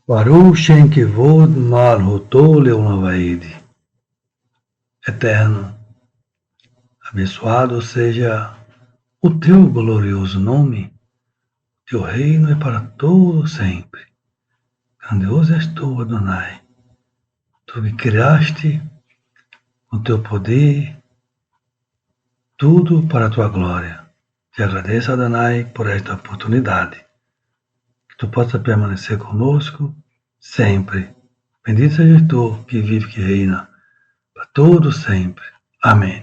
Baruch Shem Kivod Malhoto Leonavaide. Eterno, abençoado seja o teu glorioso nome, teu reino é para todo sempre. Grandioso és tu, Adonai, tu que criaste com teu poder tudo para a tua glória. Te agradeço, Adonai, por esta oportunidade. Que tu possa permanecer conosco sempre. Bendito sejas tu que vive e que reina para todo sempre. Amém.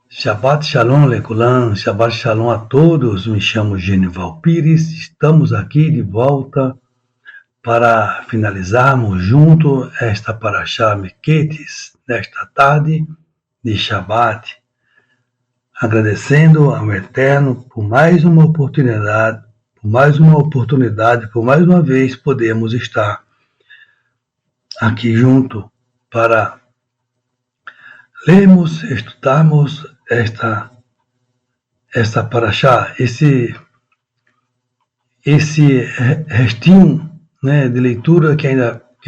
Shabbat Shalom Lekulam, Shabbat Shalom a todos, me chamo Genival Pires, estamos aqui de volta para finalizarmos junto esta Parashá Mequetes, nesta tarde de Shabbat, agradecendo ao Eterno por mais uma oportunidade, por mais uma vez podemos estar aqui junto para lermos, estudarmos esta Parashá, esse restinho, né, de leitura que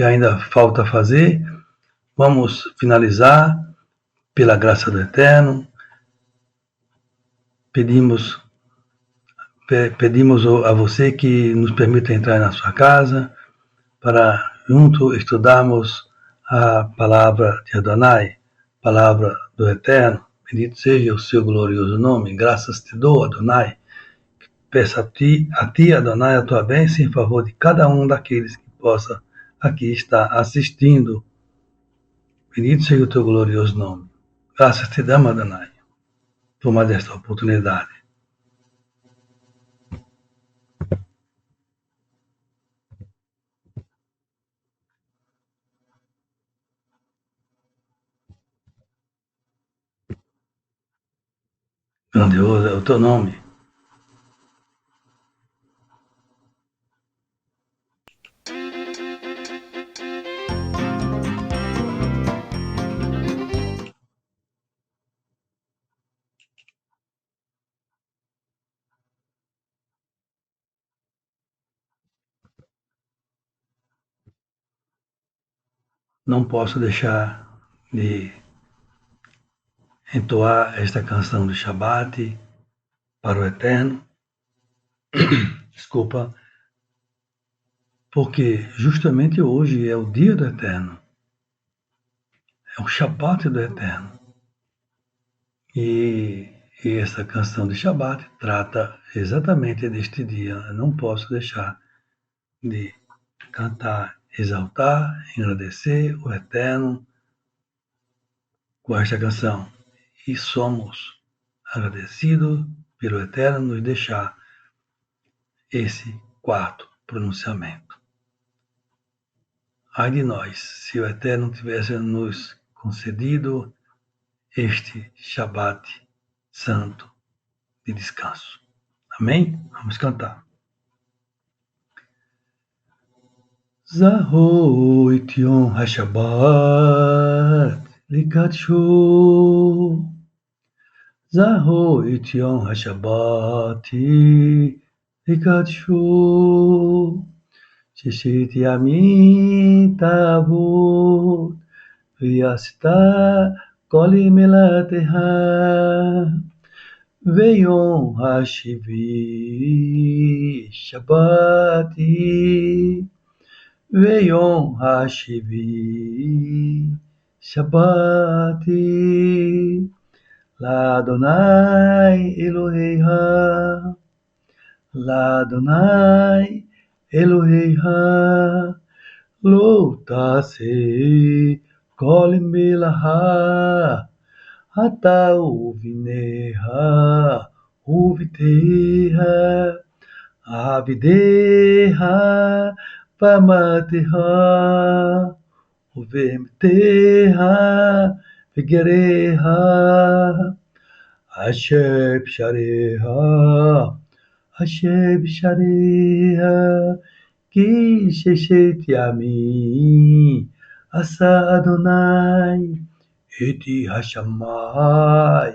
ainda falta fazer. Vamos finalizar pela graça do Eterno. Pedimos a você que nos permita entrar na sua casa para junto estudarmos a palavra de Adonai, palavra do Eterno. Bendito seja o seu glorioso nome. Graças te dou, Adonai. Peço a ti, Adonai, a tua bênção em favor de cada um daqueles que possa aqui estar assistindo. Bendito seja o teu glorioso nome. Graças te damos, Adonai, por mais esta oportunidade. Grandioso é o teu nome. Não posso deixar de entoar esta canção do Shabbat para o Eterno. Desculpa, porque justamente hoje é o dia do Eterno. É o Shabbat do Eterno. E essa canção de Shabbat trata exatamente deste dia. Eu não posso deixar de cantar, exaltar, agradecer o Eterno com esta canção. E somos agradecidos pelo Eterno nos deixar esse quarto pronunciamento. Ai de nós, se o Eterno tivesse nos concedido este Shabbat santo de descanso. Amém? Vamos cantar. Zaho et Yom HaShabbat Likatshu. Zaho et Yom HaShabbat Likatshu. Sheshit Yamim Tavot V'yasita Kol Melateha V'yom HaShivi Shabbati V'yom HaShivi Shabbati L'Adonai Elohecha L'Adonai Elohecha Lo Taseh Kol Melacha Ata Uvineha Uviteha Avideha Pamateha Uvemteha Vigereha Asher Shareha Asher Shareha Ki Sheshet Yamim Asa Adonai Eti Hashamai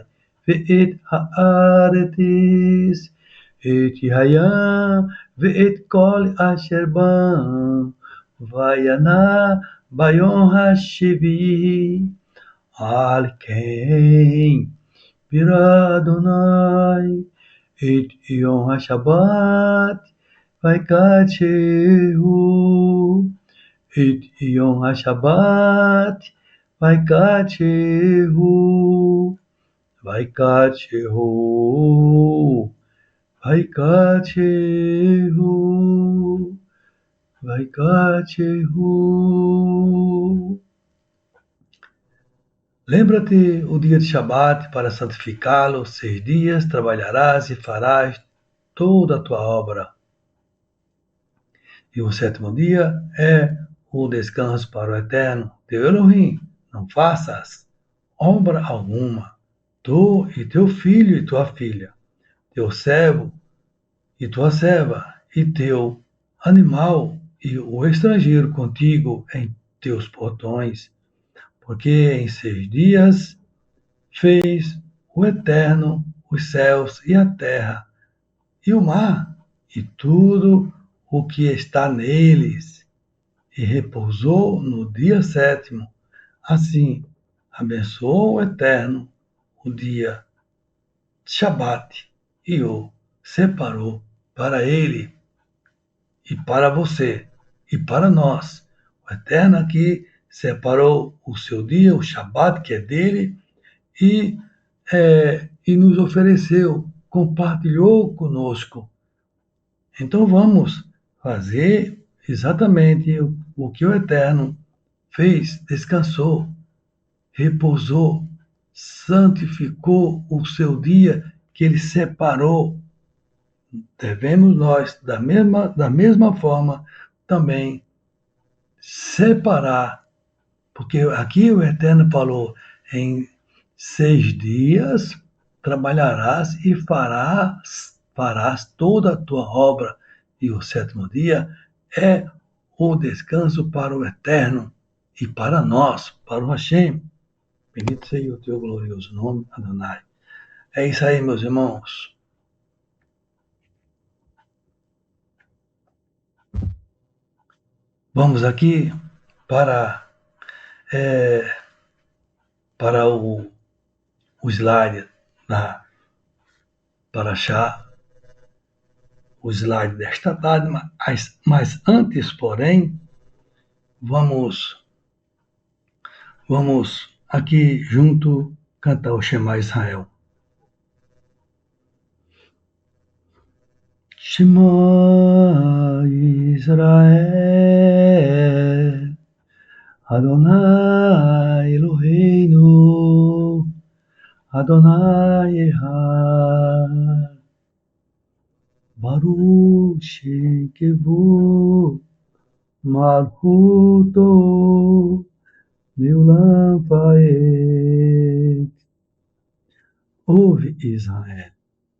Ve'et Haaretis Eti Hayam ואת כל אשר בם, וינע ביום השביעי. על כן בירא אדוני את יום השבת ויקדשהו, את יום השבת ויקדשהו, ויקדשהו, ויקדשהו, ויקדשהו. Lembra-te o dia de Shabat para santificá-lo, 6 dias trabalharás e farás toda a tua obra. E o sétimo dia é o descanso para o Eterno, teu Elohim. Não faças obra alguma, tu e teu filho e tua filha, teu servo e tua serva, e teu animal e o estrangeiro contigo em teus portões, porque em 6 dias fez o Eterno os céus e a terra, e o mar, e tudo o que está neles, e repousou no dia sétimo. Assim, abençoou o Eterno o dia Shabat e o separou para ele e para você e para nós. O Eterno aqui separou o seu dia, o Shabat, que é dele, e, e nos ofereceu, compartilhou conosco. Então vamos fazer exatamente o que o Eterno fez, descansou, repousou, santificou o seu dia que ele separou. Devemos nós, da mesma forma, também separar, porque aqui o Eterno falou: em 6 dias trabalharás e farás toda a tua obra, e o sétimo dia é o descanso para o Eterno e para nós, para o Hashem. Bendito seja o teu glorioso nome, Adonai. É isso aí, meus irmãos. Vamos aqui para, é, para o slide da Paraxá, o slide desta tarde, mas antes, porém, vamos aqui junto cantar o Shema Israel. Shema Israel, Adonai Eloheinu, Adonai Echad, Baruch Shekevu Malchuto Neulam Vaed. Ouve, Israel,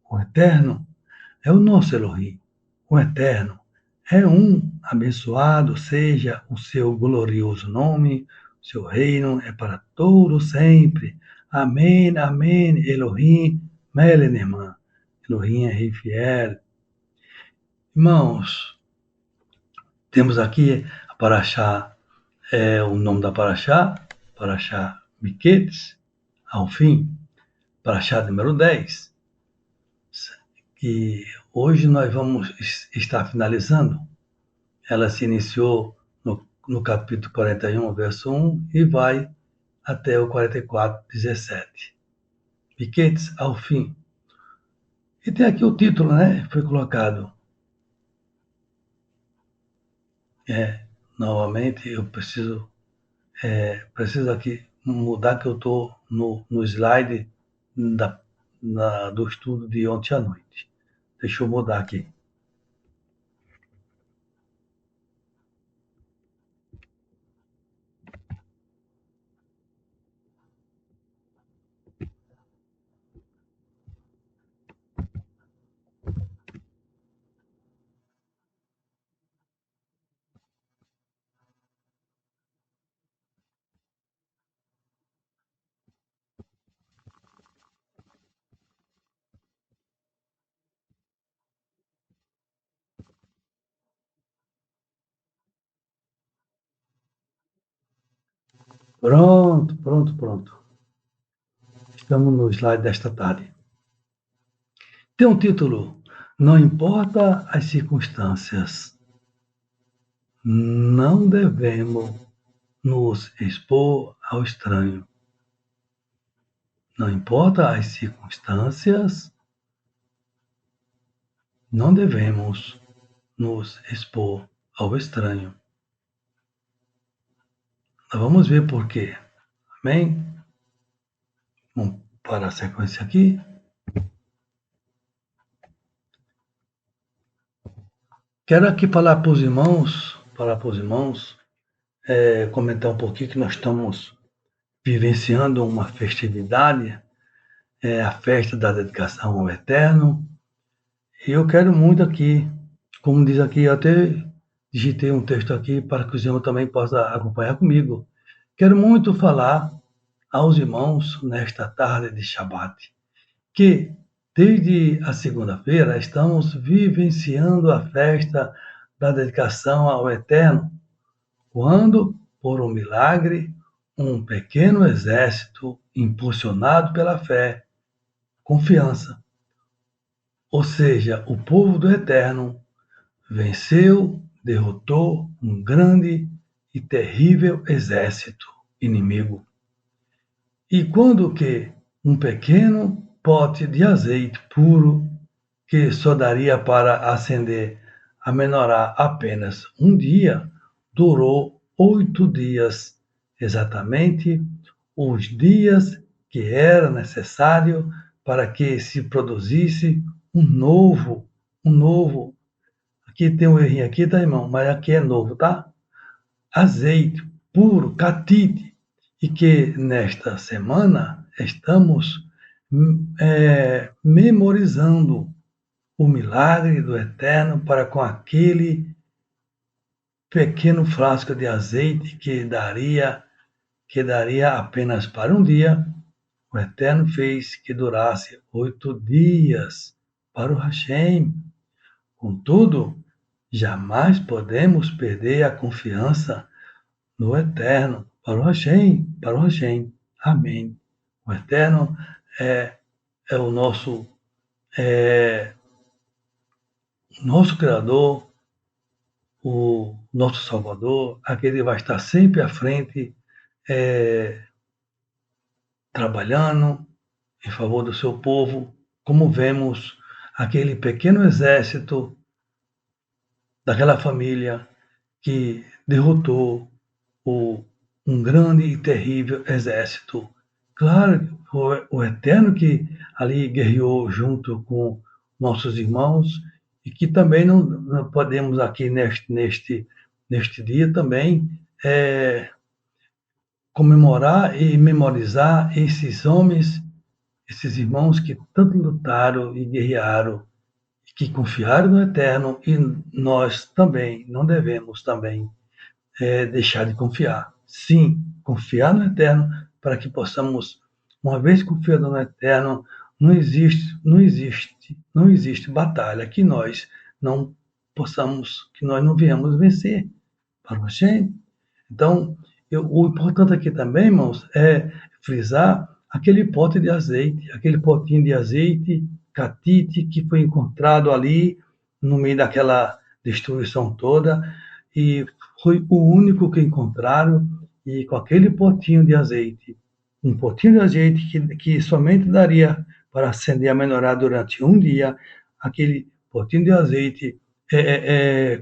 o Eterno é o nosso Elohim. O Eterno é um. Abençoado seja o seu glorioso nome. O seu reino é para todo sempre. Amém, amém. Elohim, Melenemã. Elohim é rei fiel. Irmãos, temos aqui a Paraxá, o nome da Paraxá Miquetes, ao fim, Paraxá número 10, que hoje nós vamos estar finalizando. Ela se iniciou no capítulo 41, verso 1, e vai até o 44, 17. Piquetes ao fim. E tem aqui o título, né? Foi colocado. Novamente, eu preciso aqui mudar, que eu estou no slide do estudo de ontem à noite. Deixa eu mudar aqui. Pronto. Estamos no slide desta tarde. Tem um título: Não importa as circunstâncias, não devemos nos expor ao estranho. Não importa as circunstâncias, não devemos nos expor ao estranho. Nós vamos ver por quê. Amém? Vamos parar a sequência aqui. Quero aqui falar para os irmãos, comentar um pouquinho que nós estamos vivenciando uma festividade, a festa da dedicação ao Eterno. E eu quero muito aqui, como diz aqui, eu até digitei um texto aqui para que os irmãos também possam acompanhar comigo. Quero muito falar aos irmãos nesta tarde de Shabat, que desde a segunda-feira estamos vivenciando a festa da dedicação ao Eterno, quando, por um milagre, um pequeno exército impulsionado pela fé, confiança, ou seja, o povo do Eterno, venceu, derrotou um grande e terrível exército inimigo. E quando que um pequeno pote de azeite puro, que só daria para acender a menorá apenas um dia, durou 8 dias, exatamente os dias que era necessário para que se produzisse um novo, aqui tem um errinho aqui, tá, irmão? Mas aqui é novo, tá? Azeite puro, catite, e que nesta semana estamos memorizando o milagre do Eterno para com aquele pequeno frasco de azeite que daria apenas para um dia. O Eterno fez que durasse 8 dias para o Hashem. Contudo, jamais podemos perder a confiança no Eterno, para o Hashem. Amém. O Eterno é o nosso Criador, o nosso Salvador, aquele que vai estar sempre à frente, trabalhando em favor do seu povo, como vemos aquele pequeno exército daquela família que derrotou um grande e terrível exército. Claro, foi o Eterno que ali guerreou junto com nossos irmãos, e que também não podemos aqui neste dia também comemorar e memorizar esses homens, esses irmãos que tanto lutaram e guerrearam, que confiaram no Eterno, e nós também não devemos também deixar de confiar. Sim, confiar no Eterno, para que possamos, uma vez confiando no Eterno, não existe batalha que nós não possamos, que nós não venhamos vencer para o Hashem. Então, o importante aqui também, irmãos, é frisar aquele pote de azeite, aquele potinho de azeite, catite, que foi encontrado ali no meio daquela destruição toda, e foi o único que encontraram, e com aquele potinho de azeite, um potinho de azeite que somente daria para acender a menorá durante um dia, aquele potinho de azeite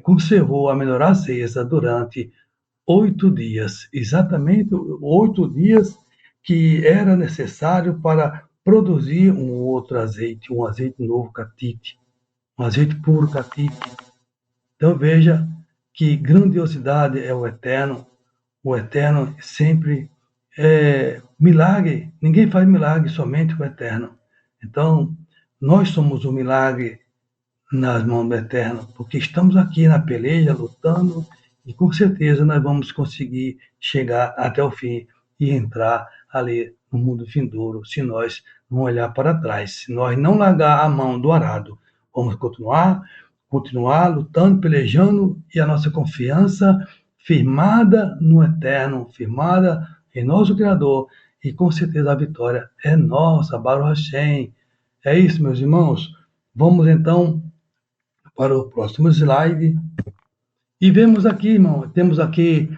conservou a menorá acesa durante 8 dias, exatamente 8 dias que era necessário para produzir um outro azeite, um azeite novo catite, um azeite puro catite. Então veja que grandiosidade é o Eterno sempre milagre, ninguém faz milagre, somente o Eterno. Então, nós somos o milagre nas mãos do Eterno, porque estamos aqui na peleja, lutando, e com certeza nós vamos conseguir chegar até o fim e entrar ali no mundo vindouro, se nós não olhar para trás, se nós não largar a mão do arado. Vamos continuar lutando, pelejando, e a nossa confiança firmada no Eterno, firmada em nosso Criador, e com certeza a vitória é nossa, Baruch Hashem. É isso, meus irmãos. Vamos então para o próximo slide. E vemos aqui, irmão, temos aqui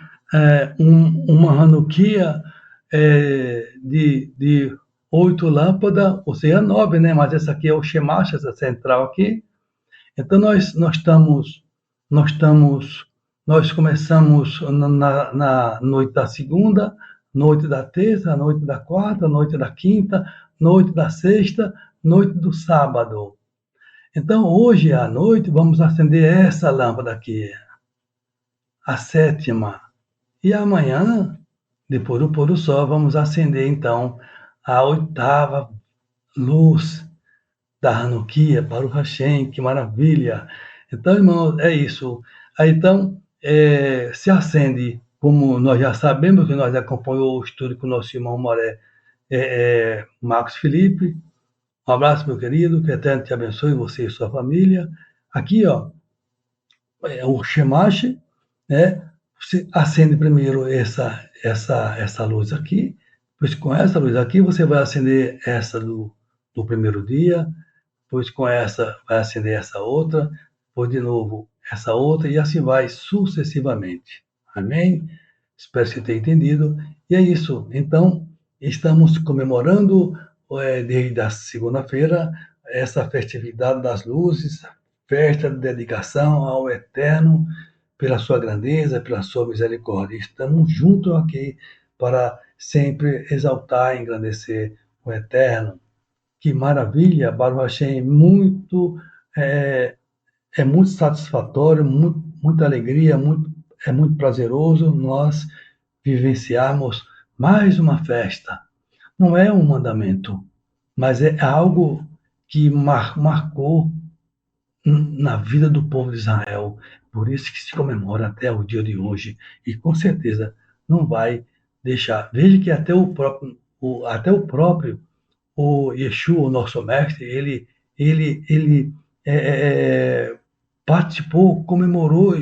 uma Hanukkah de 8 lâmpadas, ou seja, 9, né? Mas essa aqui é o Shemash, essa central aqui. Então nós começamos na noite da segunda, noite da terça, noite da quarta, noite da quinta, noite da sexta, noite do sábado. Então hoje à noite vamos acender essa lâmpada aqui, a 7ª. E amanhã, depois do pôr do sol, vamos acender então a 8ª luz da Hanukkah, Baruch Hashem, que maravilha! Então, irmãos, é isso. Aí, então, se acende, como nós já sabemos, que nós acompanhamos o estudo com o nosso irmão Moré, Marcos Felipe. Um abraço, meu querido, que o Eterno te abençoe, você e sua família. Aqui, ó, o Shemash, né? Você acende primeiro essa luz aqui, pois com essa luz aqui você vai acender essa do primeiro dia, pois com essa vai acender essa outra, depois de novo essa outra, e assim vai sucessivamente. Amém? Espero que tenha entendido. E é isso. Então, estamos comemorando, desde a segunda-feira, essa festividade das luzes, festa de dedicação ao Eterno, pela sua grandeza, pela sua misericórdia. Estamos juntos aqui para sempre exaltar e engrandecer o Eterno. Que maravilha, Baruch Hashem, é muito satisfatório, muita alegria, é muito prazeroso nós vivenciarmos mais uma festa. Não é um mandamento, mas é algo que marcou na vida do povo de Israel. Por isso que se comemora até o dia de hoje. E com certeza não vai deixar. Veja que até o próprio o Yeshua, o nosso mestre, ele participou, comemorou,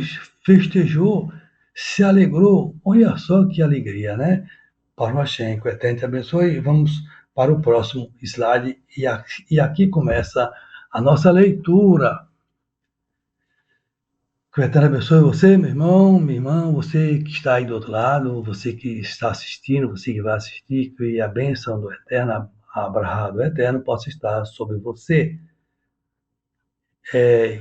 festejou, se alegrou. Olha só que alegria, né? Baruch Hashem, que o Eterno te abençoe. Vamos para o próximo slide. E aqui começa a nossa leitura. Que o Eterno abençoe você, meu irmão, minha irmã, você que está aí do outro lado, você que está assistindo, você que vai assistir, que a bênção do Eterno, a Abraha do Eterno, possa estar sobre você.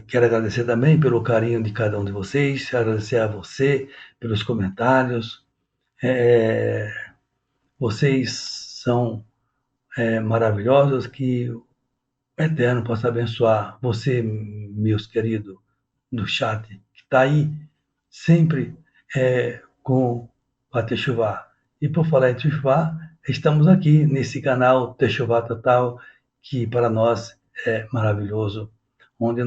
Quero agradecer também pelo carinho de cada um de vocês, agradecer a você pelos comentários. Vocês são maravilhosos, que o Eterno possa abençoar você, meus queridos do chat, que está aí sempre com a Techuvá. E por falar em Techuvá, estamos aqui nesse canal Techuvá Total, que para nós é maravilhoso, onde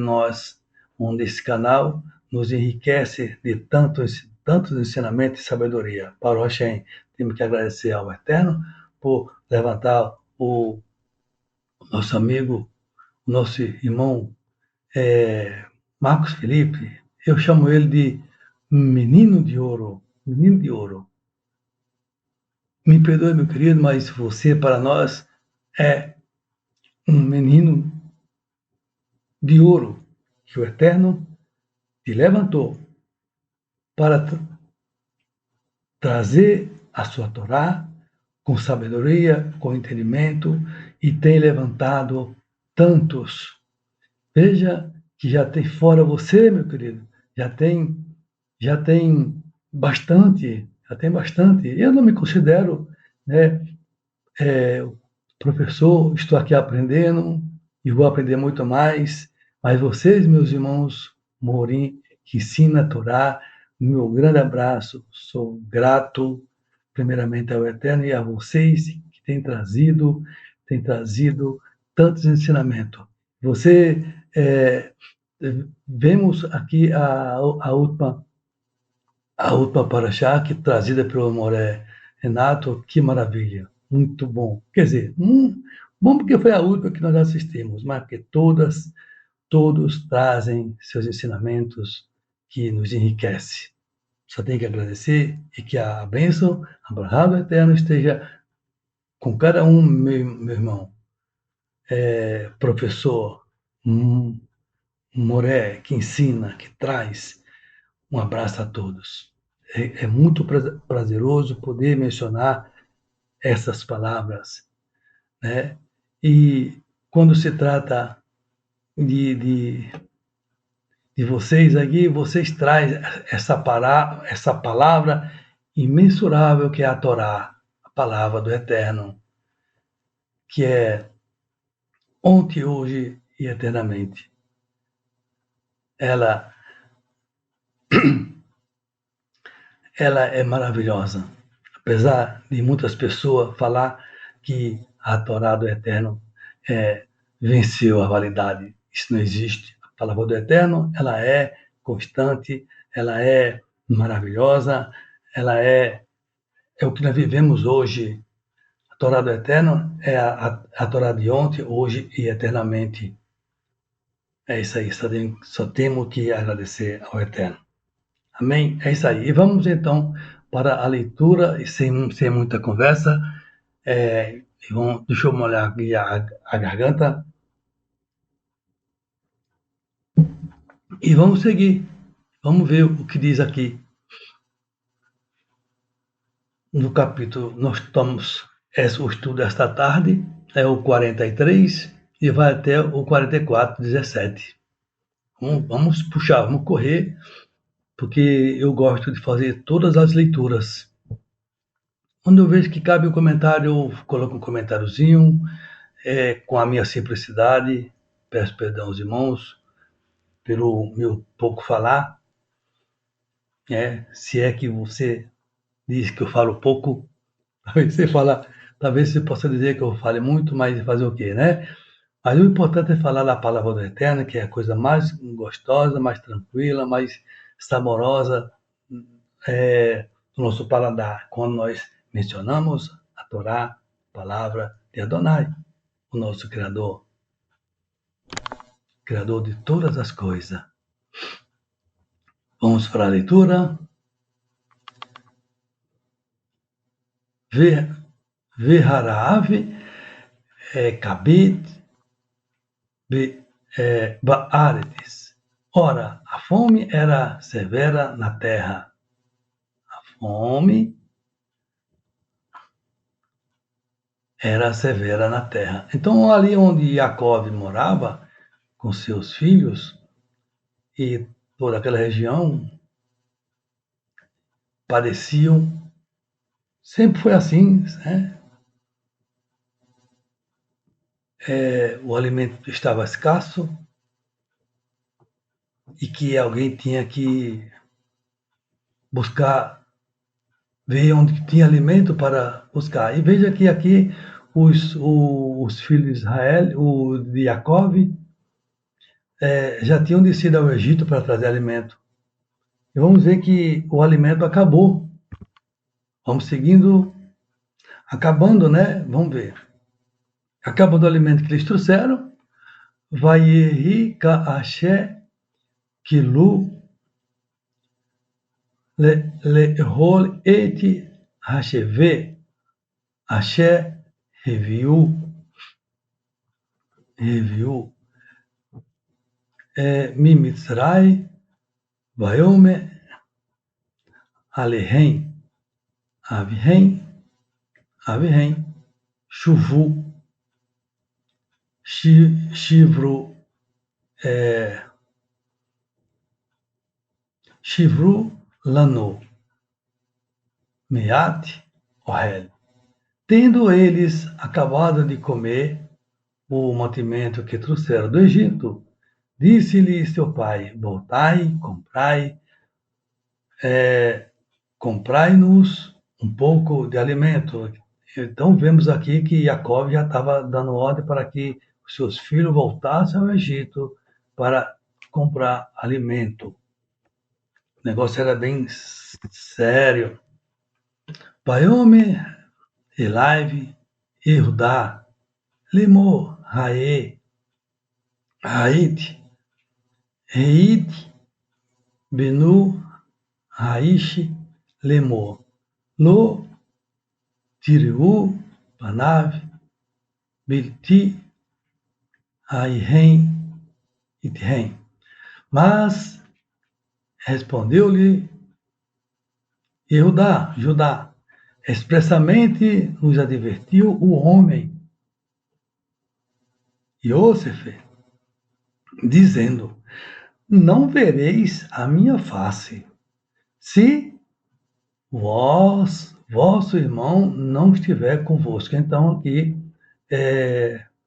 esse canal nos enriquece de tantos ensinamentos e sabedoria. Para o Hashem, temos que agradecer ao Eterno por levantar o nosso amigo, o nosso irmão Marcos Felipe. Eu chamo ele de menino de ouro, menino de ouro. Me perdoe, meu querido, mas você para nós é um menino de ouro, que o Eterno te levantou para trazer a sua Torá com sabedoria, com entendimento, e tem levantado tantos. Veja que já tem fora você, meu querido, já tem bastante, já tem bastante. Eu não me considero, né, professor, estou aqui aprendendo e vou aprender muito mais, mas vocês, meus irmãos Morim, que ensina a Torá, meu grande abraço, sou grato primeiramente ao Eterno e a vocês que têm trazido tantos ensinamentos. Você, vemos aqui a última paraxá, que trazida pelo Moré Renato, que maravilha, muito bom. Quer dizer, bom porque foi a última que nós assistimos, mas porque todos trazem seus ensinamentos que nos enriquecem. Só tem que agradecer e que a bênção, a brahá do Eterno esteja com cada um, meu irmão, professor, moré, que ensina, que traz. Um abraço a todos. É muito prazeroso poder mencionar essas palavras, né? E quando se trata de vocês aqui, vocês trazem essa palavra imensurável que é a Torá, a palavra do Eterno, que é ontem, hoje e eternamente. Ela é maravilhosa. Apesar de muitas pessoas falar que a Torá do Eterno venceu a validade. Isso não existe. A palavra do Eterno, ela é constante, ela é maravilhosa, ela é o que nós vivemos hoje. A Torá do Eterno é a Torá de ontem, hoje e eternamente. É isso aí, só temos que agradecer ao Eterno. Amém? É isso aí. E vamos então para a leitura, e sem muita conversa. Deixa eu molhar aqui a garganta. E vamos seguir. Vamos ver o que diz aqui. No capítulo, nós estamos, o estudo esta tarde, é o 43 e vai até o 44, 17. Vamos puxar, vamos correr, porque eu gosto de fazer todas as leituras. Quando eu vejo que cabe um comentário, eu coloco um comentáriozinho, com a minha simplicidade. Peço perdão aos irmãos pelo meu pouco falar. Se é que você diz que eu falo pouco, talvez você possa dizer que eu fale muito, mas fazer o quê, né? Mas o importante é falar da palavra do Eterno, que é a coisa mais gostosa, mais tranquila, mais saborosa do nosso paladar, quando nós mencionamos a Torá, a palavra de Adonai, o nosso Criador de todas as coisas. Vamos para a leitura. Verharav kabit ba'aretz. Ora, a fome era severa na terra. A fome era severa na terra. Então, ali onde Jacob morava, com seus filhos, e toda aquela região, padeciam. Sempre foi assim, né? O alimento estava escasso e que alguém tinha que buscar, ver onde tinha alimento para buscar. E veja que aqui os filhos de Israel, o de Jacob, já tinham descido ao Egito para trazer alimento. E vamos ver que o alimento acabou. Vamos seguindo, acabando, né? Vamos ver. Acabando o alimento que eles trouxeram, Vayehi ka'ashe kilu lehol et hasheve asher reviu mimitzrai vayome alehem avihem chuvu chivru lano meat ohel. Tendo eles acabado de comer o mantimento que trouxeram do Egito, disse-lhe seu pai: voltai, comprai-nos um pouco de alimento. Então vemos aqui que Jacó já estava dando ordem para que os seus filhos voltassem ao Egito para comprar alimento. O negócio era bem sério. Baome, Elaive, Yehudá, Limor, Raê, Haid, Reid, Benu, Raish Lemor, Lo Tiriu Panav, Bilti Aihem Ithem. Mas respondeu-lhe Judá, expressamente nos advertiu o homem, Iosef, dizendo: não vereis a minha face, se vosso irmão não estiver convosco. Então, aqui,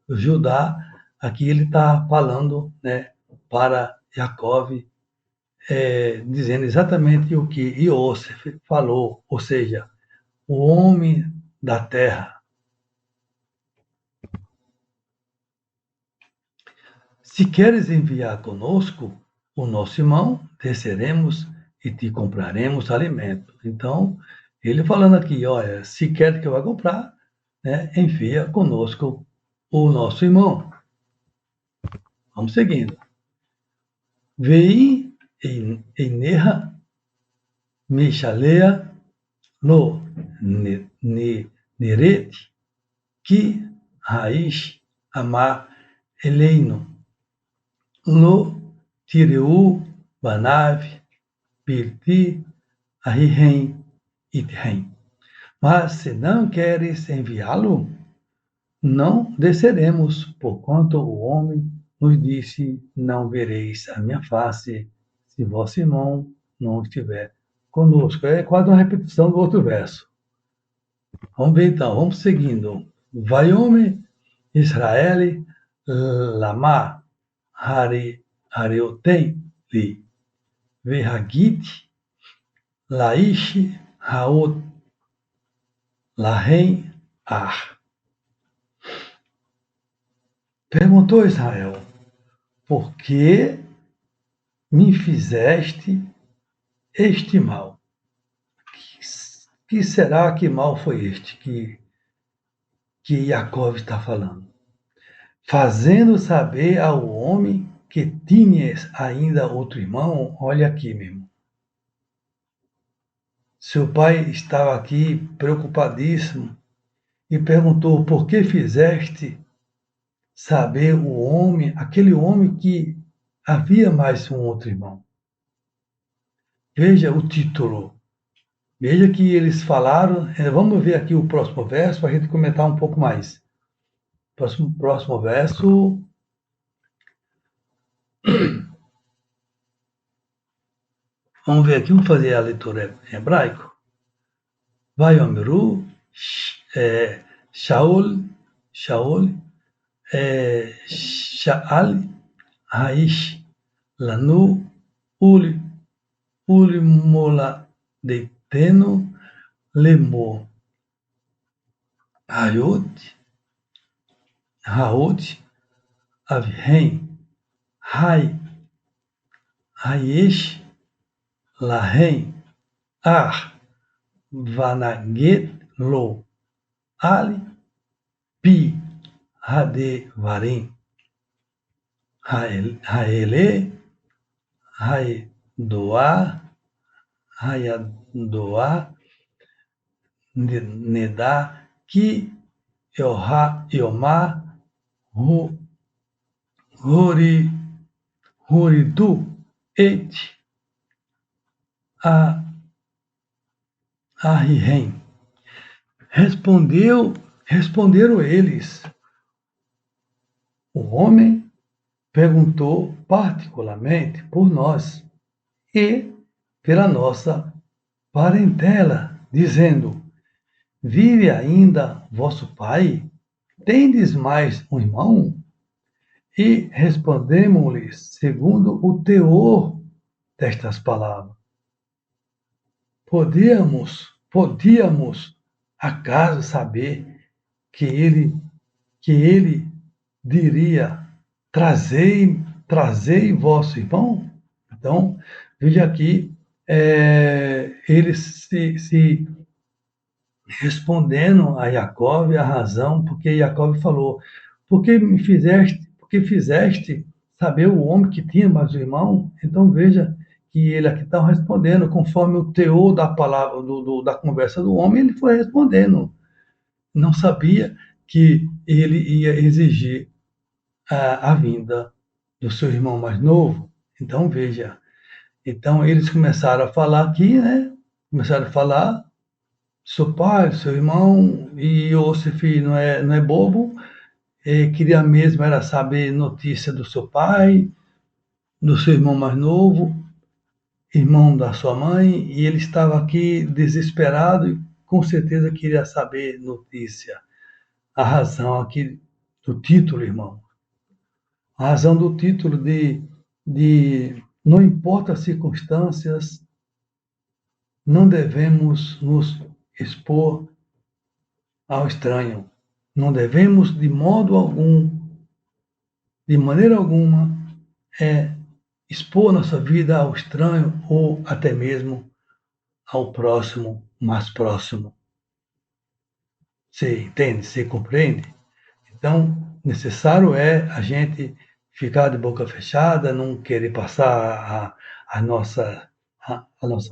Judá, aqui ele está falando, né, para Jacó, dizendo exatamente o que Iosef falou, ou seja, o homem da terra. Se queres enviar conosco o nosso irmão, desceremos e te compraremos alimento. Então, ele falando aqui, olha, se quer que eu vá comprar, né, envia conosco o nosso irmão. Vamos seguindo. Vei Eineha Mishalea no Neret Ki Raish Amar Eleino Lo Tireu Banav Pirti Ahihem Ithem. Mas se não queres enviá-lo, não desceremos, porquanto o homem nos disse: não vereis a minha face, se vosso irmão não estiver conosco. É quase uma repetição do outro verso. Vamos ver então, vamos seguindo. Vaiome Israel Lama Hareotem li Verhagit Laish Haot Lahem Ar. Perguntou Israel: por que me fizeste este mal? Que será que mal foi este que Jacó está falando? Fazendo saber ao homem que tinhas ainda outro irmão. Olha aqui, meu irmão. Seu pai estava aqui preocupadíssimo e perguntou: por que fizeste saber o homem, aquele homem que havia mais um outro irmão? Veja o título. Veja que eles falaram. Vamos ver aqui o próximo verso para a gente comentar um pouco mais. Próximo verso. Vamos ver aqui, vamos fazer a leitura em hebraico. Vayomeru, Shaul, Shaal, Haish, Lanu, Mola, Deiteno, Lemor, Haot, Avhem, Hayesh, Lahem, Ar, Vanaget, Lo, Ali, Pi, Hadevarim, Haele, Haedoa, Nedá, Ki, Yomar, Horidu, Et, Ahihem. Responderam eles. O homem perguntou particularmente por nós e pela nossa parentela, dizendo: vive ainda vosso pai? Tendes mais um irmão? E respondemos-lhes segundo o teor destas palavras. Podíamos acaso saber que ele diria: trazei vosso irmão? Então, veja aqui, eles se respondendo a Jacó a razão, porque Jacó falou: por que fizeste saber o homem que tinha mais um irmão? Então veja que ele aqui estava respondendo, conforme o teor da palavra, da conversa do homem, ele foi respondendo. Não sabia que ele ia exigir a vinda do seu irmão mais novo. Então, veja. Então, eles começaram a falar aqui, né? Começaram a falar, seu pai, seu irmão, e Yosef não é bobo, queria mesmo era saber notícia do seu pai, do seu irmão mais novo, irmão da sua mãe, e ele estava aqui desesperado e com certeza queria saber notícia. A razão aqui do título, irmão. A razão do título de não importa as circunstâncias, não devemos nos expor ao estranho. Não devemos, de modo algum, de maneira alguma, expor nossa vida ao estranho ou até mesmo ao próximo, mais próximo. Você entende? Você compreende? Então, necessário é a gente ficar de boca fechada, não querer passar a nossa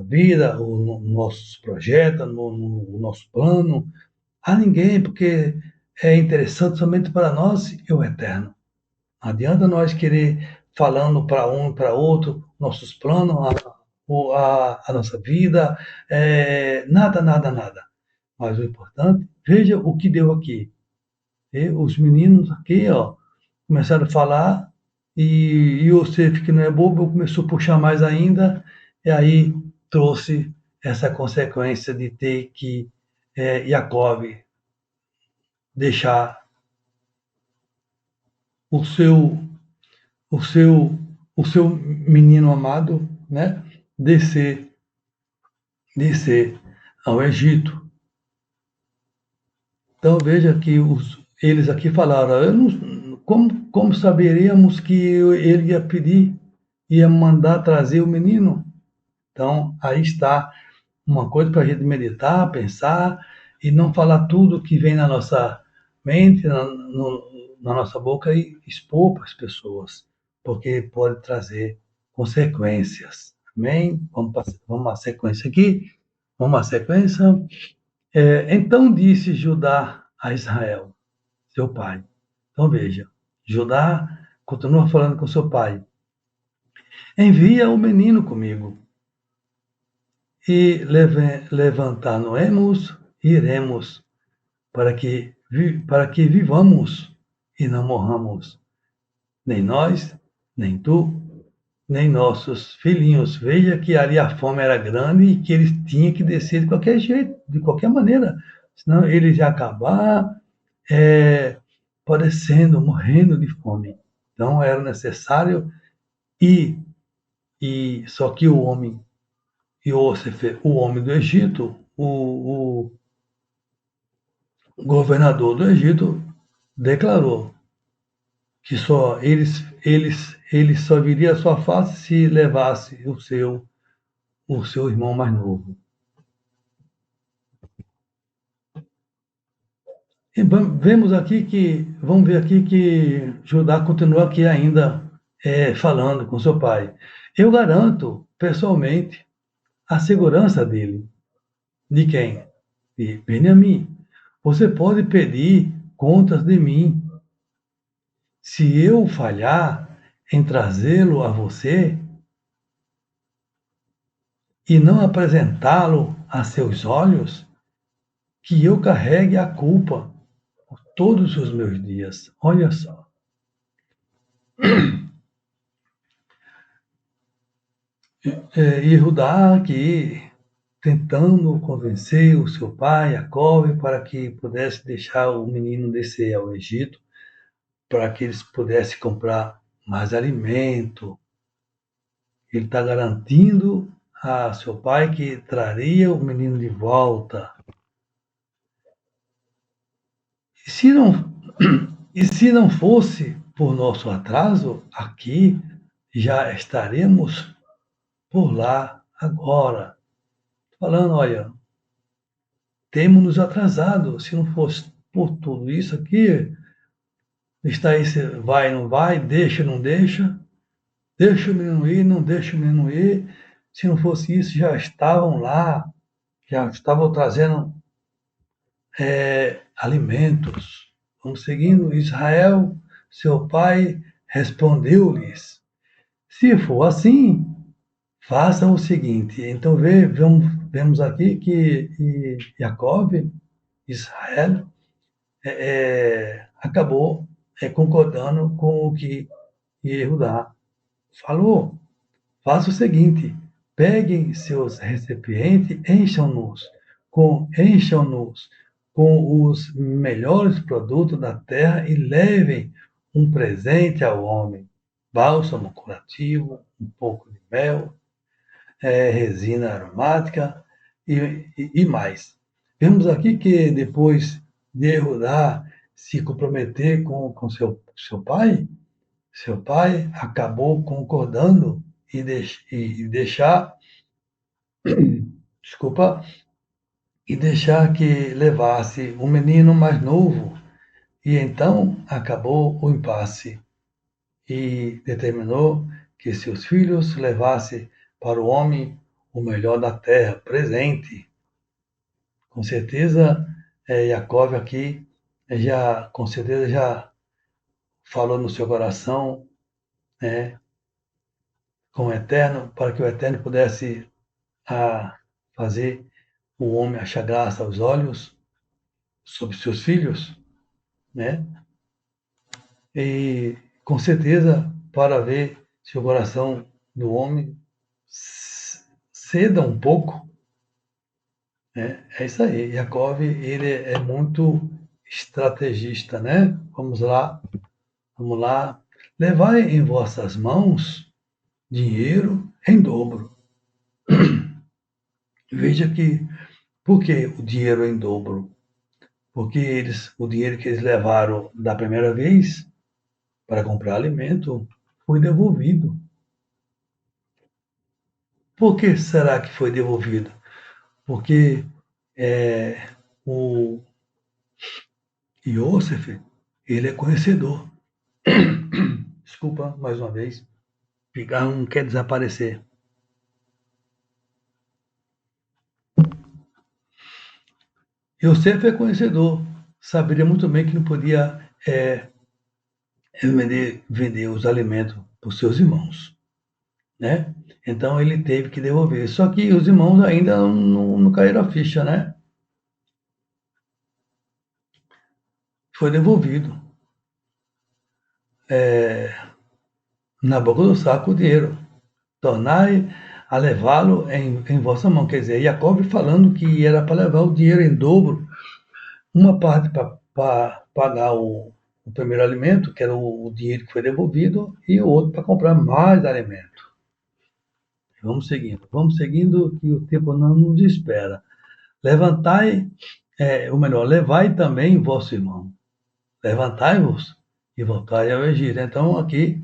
vida, os nossos projetos, o nosso plano a ninguém, porque é interessante somente para nós e o eterno. Não adianta nós querer falando para um e para outro nossos planos, a nossa vida, nada, nada, nada. Mas o importante, veja o que deu aqui. E os meninos aqui, ó, começaram a falar e Yosef, que não é bobo, começou a puxar mais ainda, e aí trouxe essa consequência de ter que Jacob deixar o seu, o seu, o seu menino amado, né, descer ao Egito. Então veja que eles aqui falaram, como saberíamos que ele ia pedir, ia mandar trazer o menino? Então aí está uma coisa para a gente meditar, pensar e não falar tudo que vem na nossa mente, na nossa boca e expor para as pessoas, porque pode trazer consequências. Amém? Vamos à sequência aqui. Vamos à sequência. Então disse Judá a Israel, seu pai. Então veja, Judá continua falando com seu pai. Envia o menino comigo e levantar-nos e iremos para que vivamos e não morramos, nem nós, nem tu, nem nossos filhinhos. Veja que ali a fome era grande e que eles tinham que descer de qualquer jeito, de qualquer maneira, senão eles iam acabar padecendo, morrendo de fome. Então era necessário ir, e só que o homem, Iosef, o homem do Egito, o governador do Egito, declarou que só ele só viria a sua face se levasse o seu irmão mais novo. E vamos ver aqui que Judá continua aqui ainda falando com seu pai. Eu garanto, pessoalmente, a segurança dele. De quem? De Benjamim. Você pode pedir contas de mim. Se eu falhar em trazê-lo a você e não apresentá-lo a seus olhos, que eu carregue a culpa por todos os meus dias. Olha só. E Judá aqui tentando convencer o seu pai, Jacob, para que pudesse deixar o menino descer ao Egito, para que eles pudessem comprar mais alimento. Ele está garantindo a seu pai que traria o menino de volta. E se não fosse por nosso atraso, aqui já estaremos por lá agora. Falando, olha, temos nos atrasado. Se não fosse por tudo isso aqui, está esse vai, não vai, deixa, não deixa, deixa o menino ir, não deixa o menino ir. Se não fosse isso, já estavam lá, já estavam trazendo alimentos. Vamos seguindo. Israel, seu pai, respondeu-lhes: se for assim, façam o seguinte. Então vemos aqui que Jacob, Israel, acabou concordando com o que Judá falou. Faça o seguinte: peguem seus recipientes, encham-nos com os melhores produtos da terra e levem um presente ao homem: bálsamo curativo, um pouco de mel, resina aromática e mais. Vemos aqui que depois de Judá se comprometer com seu pai acabou concordando e deixar, desculpa, e deixar que levasse um menino mais novo. E então acabou o impasse e determinou que seus filhos levassem para o homem o melhor da terra, presente. Com certeza, Jacob aqui com certeza já falou no seu coração, né, com o Eterno, para que o Eterno pudesse fazer o homem achar graça aos olhos sobre seus filhos, né? E com certeza para ver se o coração do homem ceda um pouco, né? É isso aí. Jacob, ele é muito estrategista, né? Vamos lá. Levai em vossas mãos dinheiro em dobro. Veja que, por que o dinheiro em dobro? Porque o dinheiro que eles levaram da primeira vez para comprar alimento foi devolvido. Por que será que foi devolvido? Porque o Iosef, ele é conhecedor. Desculpa, mais uma vez. Pigarro não quer desaparecer. Iosef é conhecedor. Saberia muito bem que não podia vender os alimentos para os seus irmãos, né? Então ele teve que devolver. Só que os irmãos ainda não caíram a ficha, né? Foi devolvido. Na boca do saco o dinheiro. Tornai a levá-lo em vossa mão. Quer dizer, Jacob falando que era para levar o dinheiro em dobro, uma parte para pagar o primeiro alimento, que era o dinheiro que foi devolvido, e o outro para comprar mais alimento. Vamos seguindo, que o tempo não nos espera. Levantai, ou melhor, levai também vosso irmão. Levantai-vos e voltai ao Egito. Então, aqui,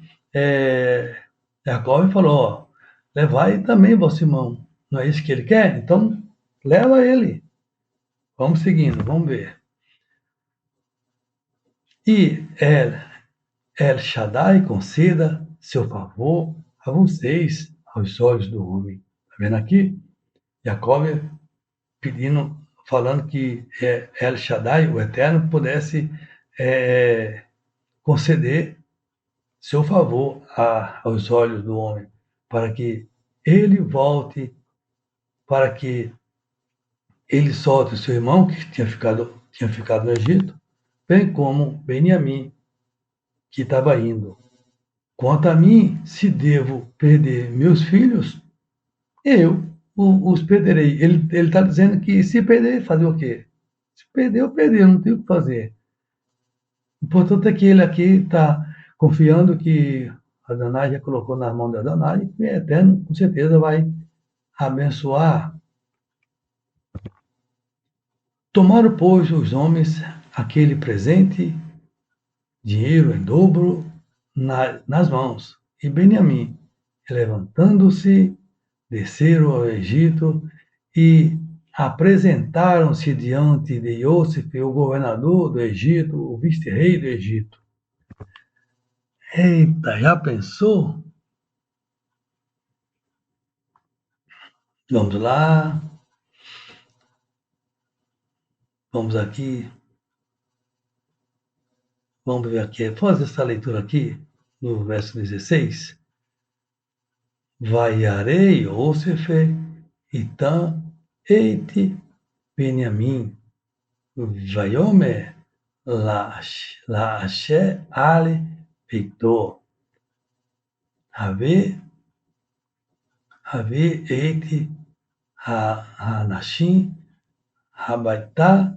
Jacob falou, ó, levai também vosso irmão. Não é isso que ele quer? Então, leva ele. Vamos seguindo, vamos ver. E El Shaddai conceda seu favor a vocês, aos olhos do homem. Está vendo aqui? Jacob pedindo, falando que El Shaddai, o Eterno, pudesse conceder seu favor aos olhos do homem, para que ele volte, para que ele solte o seu irmão, que tinha ficado no Egito, bem como Beniamim, que estava indo. Quanto a mim, se devo perder meus filhos, eu os perderei. Ele está dizendo que se perder, fazer o quê? Se perder, eu perdi, eu não tenho o que fazer. O importante é que ele aqui está confiando que Adonai já colocou nas mãos de Adonai e que o Eterno, com certeza, vai abençoar. Tomaram, pois, os homens aquele presente, dinheiro em dobro, nas mãos. E Beniamim, levantando-se, desceram ao Egito e apresentaram-se diante de Iosif, o governador do Egito, o vice-rei do Egito. Eita, já pensou? Vamos lá. Vamos aqui. Vamos ver aqui. Fazer essa leitura aqui, no verso 16. Vaiarei Yosef, Itam, Eiti, Benjamim, Vaiomer, Laashe, Ale, Peitor, Have, Eiti, Hanashim, Rabaitá,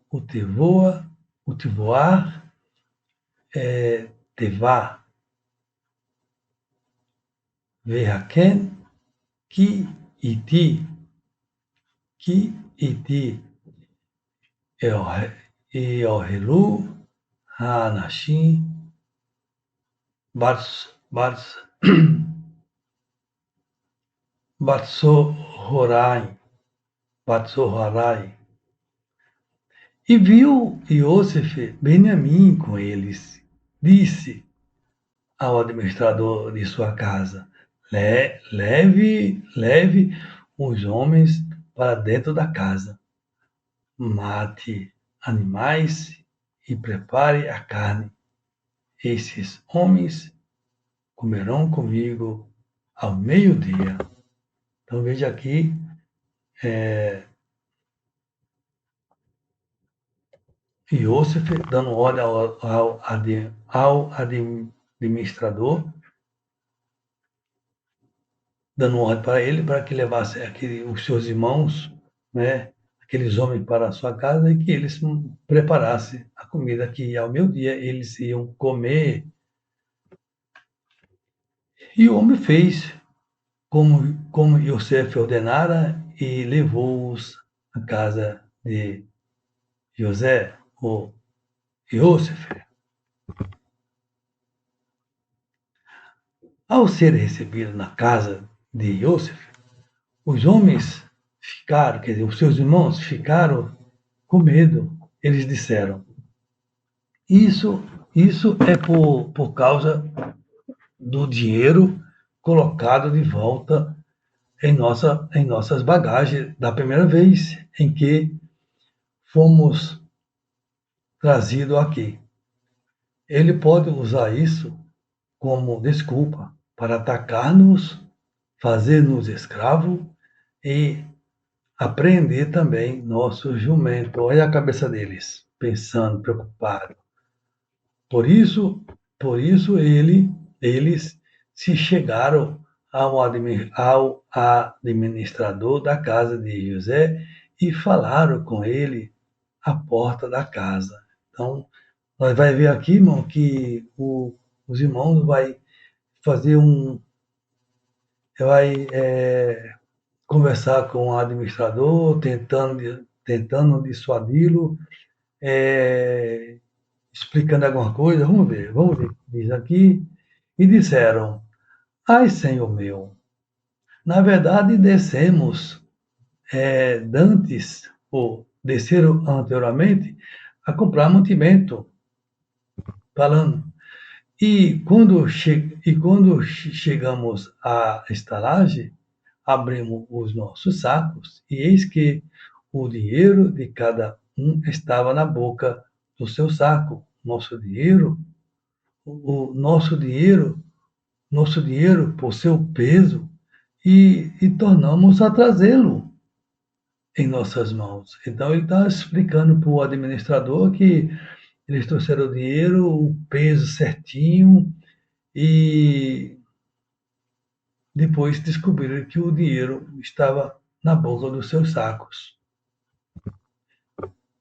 Utevoar, Tevá, Verraken, Iti, Eohelu, Hanashim, Batsohorai. E viu Iosef Benjamim com eles. Disse ao administrador de sua casa: leve os homens para dentro da casa, mate animais e prepare a carne. Esses homens comerão comigo ao meio-dia. Então veja aqui, Iosef dando ordem ao administrador, dando ordem para ele, para que levasse os seus irmãos, né, aqueles homens para a sua casa, e que eles preparassem a comida que ao meio-dia eles iam comer. E o homem fez como Yosef ordenara e levou-os à casa de José, ou Yosef. Ao ser recebido na casa de Yosef, os homens ficaram, quer dizer, os seus irmãos ficaram com medo. Eles disseram: Isso é por causa do dinheiro colocado de volta em nossas bagagens da primeira vez em que fomos trazidos aqui. Ele pode usar isso como desculpa para atacar-nos, fazer-nos escravos e apreender também nosso jumento. Olha a cabeça deles, pensando, preocupado. Por isso eles se chegaram ao administrador da casa de José e falaram com ele à porta da casa. Então, nós vai ver aqui, irmão, que os irmãos vai fazer vai conversar com o administrador, tentando dissuadi-lo, explicando alguma coisa. Vamos ver, diz aqui. E disseram: Ai, Senhor meu, na verdade descemos dantes, ou desceram anteriormente, a comprar mantimento, falando. E quando chegamos à estalagem, abrimos os nossos sacos e eis que o dinheiro de cada um estava na boca do seu saco. Nosso dinheiro por seu peso, e tornamos a trazê-lo em nossas mãos. Então ele está explicando para o administrador que eles trouxeram o dinheiro, o peso certinho, e depois descobriram que o dinheiro estava na boca dos seus sacos.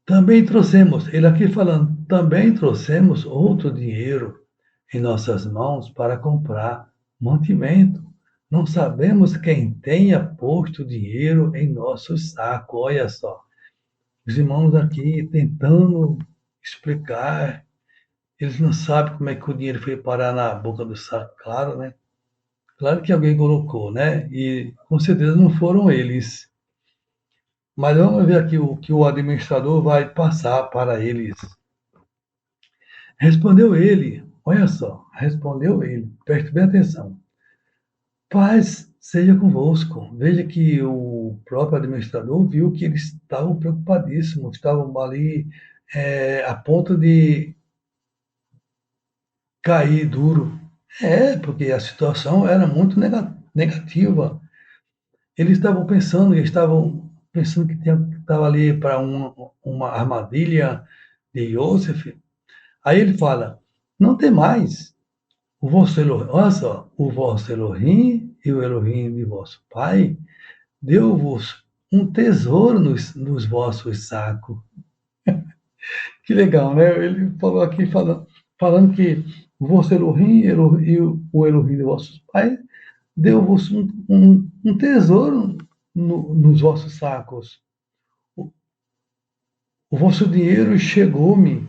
Também trouxemos, ele aqui falando, também trouxemos outro dinheiro em nossas mãos para comprar mantimento. Não sabemos quem tenha posto dinheiro em nosso saco. Olha só, os irmãos aqui tentando explicar, eles não sabem como é que o dinheiro foi parar na boca do saco, claro, né? Claro que alguém colocou, né? E com certeza não foram eles. Mas vamos ver aqui o que o administrador vai passar para eles. Respondeu ele, olha só, respondeu ele, preste bem atenção. Paz seja convosco. Veja que o próprio administrador viu que eles estavam preocupadíssimos, estavam ali a ponto de cair duro. Porque a situação era muito negativa. Eles estavam pensando que estava ali para uma armadilha de Yosef. Aí ele fala: não tem mais. O vosso Elohim, olha só, o vosso Elohim e o Elohim de vosso pai deu-vos um tesouro nos vossos sacos. Que legal, né? Ele falou aqui, falando que o vosso Elohim e o Elohim de vossos pais deu-vos um tesouro nos vossos sacos. O, o vosso dinheiro chegou-me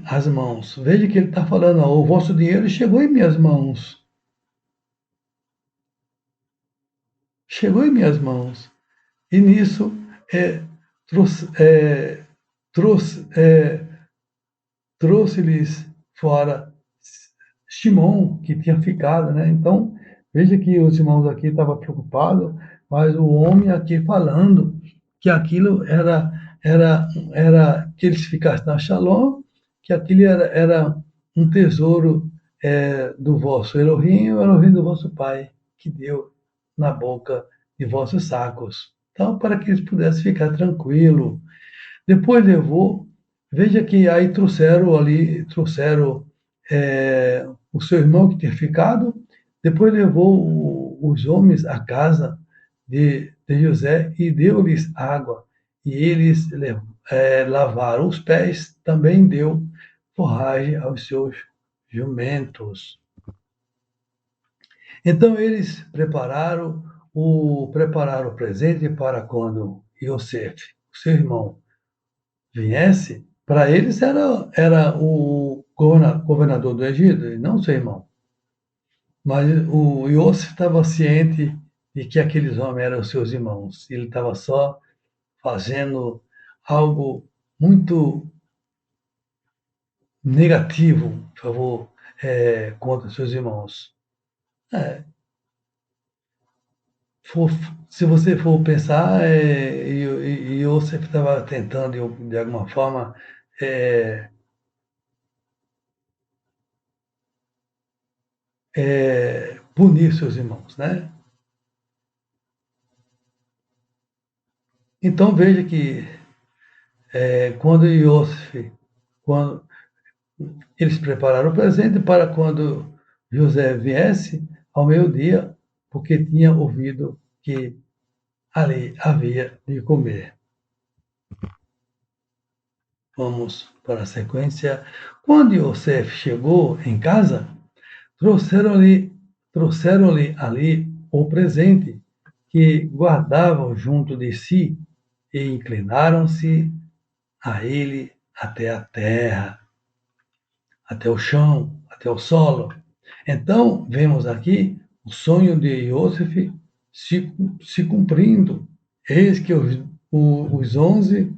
às mãos. Veja que ele está falando, ó, o vosso dinheiro chegou em minhas mãos. Chegou em minhas mãos. E nisso trouxe, trouxe, trouxe-lhes fora Shimon, que tinha ficado, né? Então, veja que os irmãos aqui estavam preocupados, mas o homem aqui falando que aquilo era que eles ficassem na Shalom, que aquilo era um tesouro do vosso Elohim, o Elohim do vosso Pai, que deu na boca de vossos sacos. Então, para que eles pudessem ficar tranquilos. Depois levou, veja que aí trouxeram o seu irmão que tinha ficado, depois levou os homens à casa de José e deu-lhes água, e eles lavaram os pés, também deu forragem aos seus jumentos. Então eles prepararam o presente para quando Yosef, seu irmão, viesse, para eles era o governador do Egito, e não seu irmão. Mas o Iosif estava ciente de que aqueles homens eram seus irmãos. Ele estava só fazendo algo muito negativo, por favor, contra seus irmãos. É, for, se você for pensar, Iosif estava tentando, de alguma forma, punir seus irmãos, né? Então veja que quando Iosif, quando eles prepararam o presente para quando José viesse ao meio-dia, porque tinha ouvido que ali havia de comer. Vamos para a sequência. Quando Yosef chegou em casa, trouxeram-lhe ali o presente que guardavam junto de si e inclinaram-se a ele até a terra, até o chão, até o solo. Então, vemos aqui o sonho de Yosef se cumprindo. Eis que os onze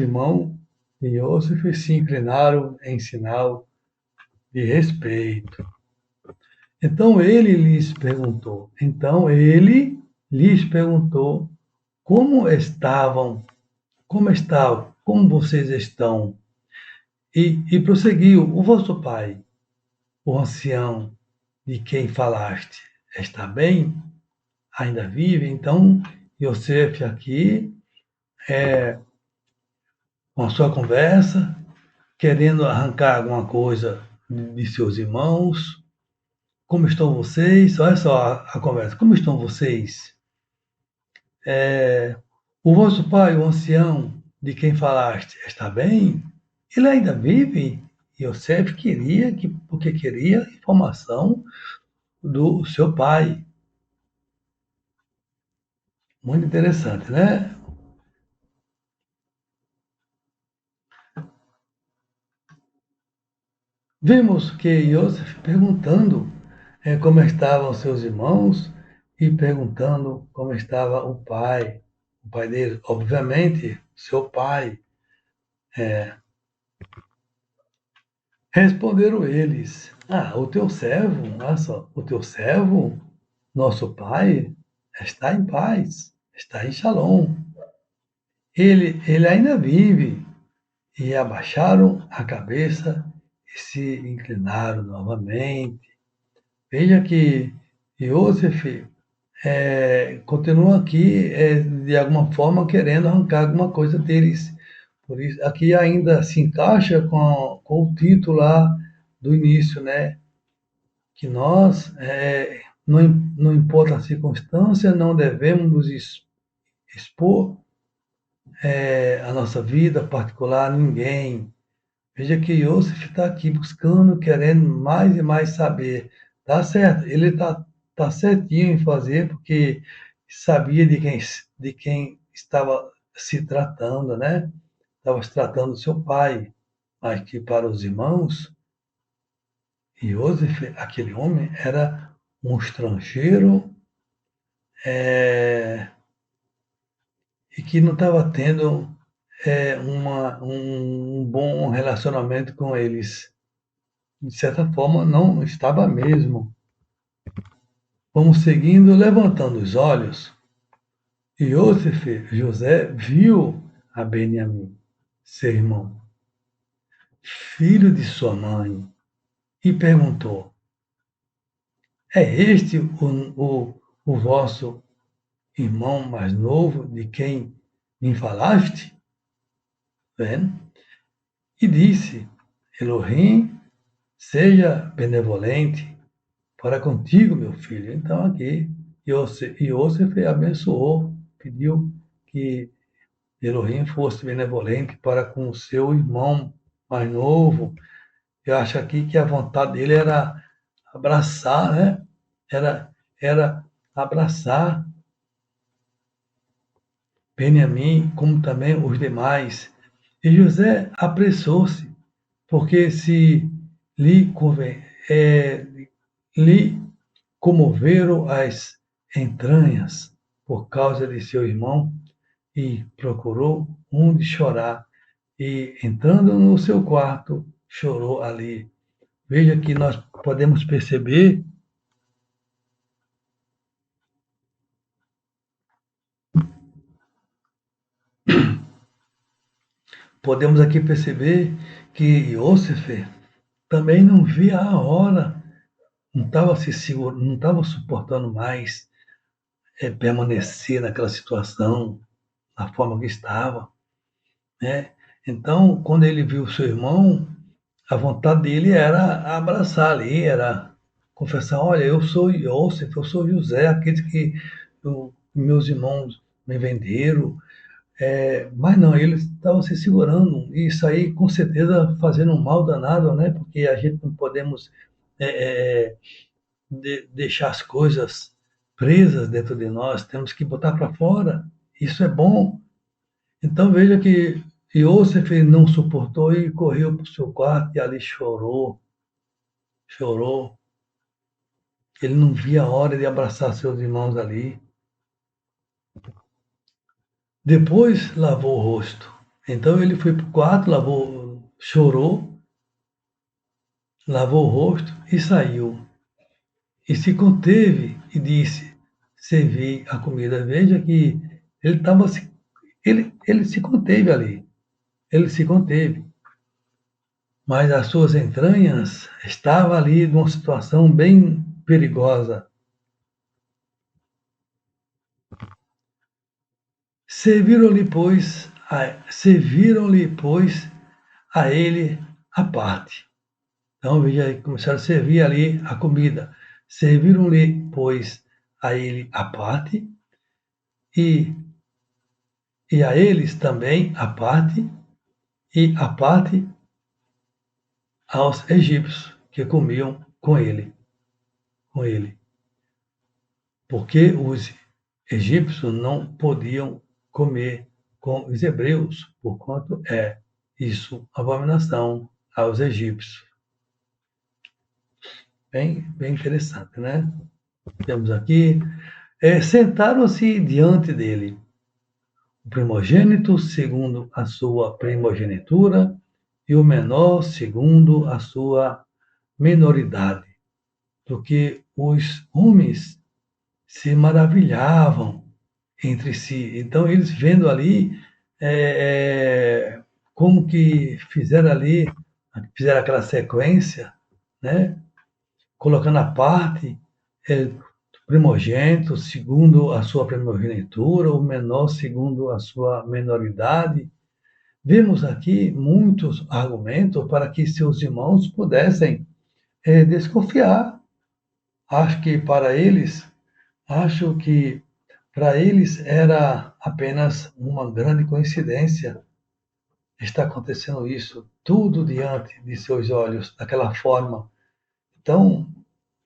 irmãos de Yosef se inclinaram em sinal de respeito. Então ele lhes perguntou como vocês estão. E prosseguiu: o vosso pai, o ancião de quem falaste, está bem? Ainda vive? Então, Yosef aqui, com a sua conversa, querendo arrancar alguma coisa de seus irmãos. Como estão vocês? Olha só a conversa. Como estão vocês? O vosso pai, o ancião de quem falaste, está bem? Ele ainda vive? Yosef porque queria informação do seu pai. Muito interessante, né? Vemos que Yosef perguntando como estavam seus irmãos e perguntando como estava o pai dele, obviamente, seu pai. Responderam eles: o teu servo, olha só, o teu servo, nosso pai, está em paz, está em Shalom. Ele ainda vive. E abaixaram a cabeça e se inclinaram novamente. Veja que Yosef continua aqui, de alguma forma, querendo arrancar alguma coisa deles. Por isso, aqui ainda se encaixa com o título lá do início, né? Que nós, não, não importa a circunstância, não devemos nos expor a nossa vida particular a ninguém. Veja que Yosef está aqui buscando, querendo mais e mais saber. Tá certo, ele tá certinho em fazer, porque sabia de quem estava se tratando, né? Estava se tratando do seu pai, mas que para os irmãos, Yosef, aquele homem, era um estrangeiro, e que não estava tendo um bom relacionamento com eles. De certa forma, não estava mesmo. Vamos seguindo, levantando os olhos. Iosef, José, viu a Benjamim, seu irmão, filho de sua mãe, e perguntou: É este o vosso irmão mais novo de quem me falaste? Vendo? E disse: Elohim seja benevolente para contigo, meu filho. Então aqui Iosef abençoou, pediu que Elohim fosse benevolente para com o seu irmão mais novo. Eu acho aqui que a vontade dele era abraçar, né? Era abraçar Benjamim, como também os demais. E José apressou-se, porque se lhe, lhe comoveram as entranhas por causa de seu irmão, e procurou onde chorar, e entrando no seu quarto, chorou ali. Veja que nós podemos perceber, podemos aqui perceber que Iosef também não via a hora, não estava se segurando, não estava suportando mais permanecer naquela situação, da forma que estava, né? Então, quando ele viu seu irmão, a vontade dele era abraçar ali, era confessar: olha, eu sou Iosef, eu sou José, aqueles que meus irmãos me venderam. Mas não, eles estavam se segurando, e isso aí com certeza fazendo um mal danado, né? Porque a gente não podemos é, deixar as coisas presas dentro de nós, temos que botar para fora. Isso é bom. Então veja que Iosef não suportou e correu para o seu quarto e ali chorou, chorou. Ele não via a hora de abraçar seus irmãos ali. Depois lavou o rosto. Então ele foi para o quarto, chorou, lavou o rosto e saiu. E se conteve e disse: servi a comida. Veja que ele estava ele se conteve ali. Ele se conteve. Mas as suas entranhas estavam ali numa situação bem perigosa. Serviram-lhe, pois, a ele a parte. Então, veja aí, começaram a servir ali a comida. Serviram-lhe, pois, a ele a parte, e, e a eles também a parte aos egípcios que comiam com ele. Porque os egípcios não podiam comer com os hebreus, porquanto isso abominação aos egípcios. Bem interessante, né? Temos aqui, sentaram-se diante dele, o primogênito segundo a sua primogenitura, e o menor segundo a sua menoridade. Porque os homens se maravilhavam entre si. Então, eles vendo ali como que fizeram aquela sequência, né? Colocando a parte primogênito segundo a sua primogenitura, o menor segundo a sua menoridade. Vemos aqui muitos argumentos para que seus irmãos pudessem desconfiar. Acho que para eles era apenas uma grande coincidência estar acontecendo isso, tudo diante de seus olhos, daquela forma. Então,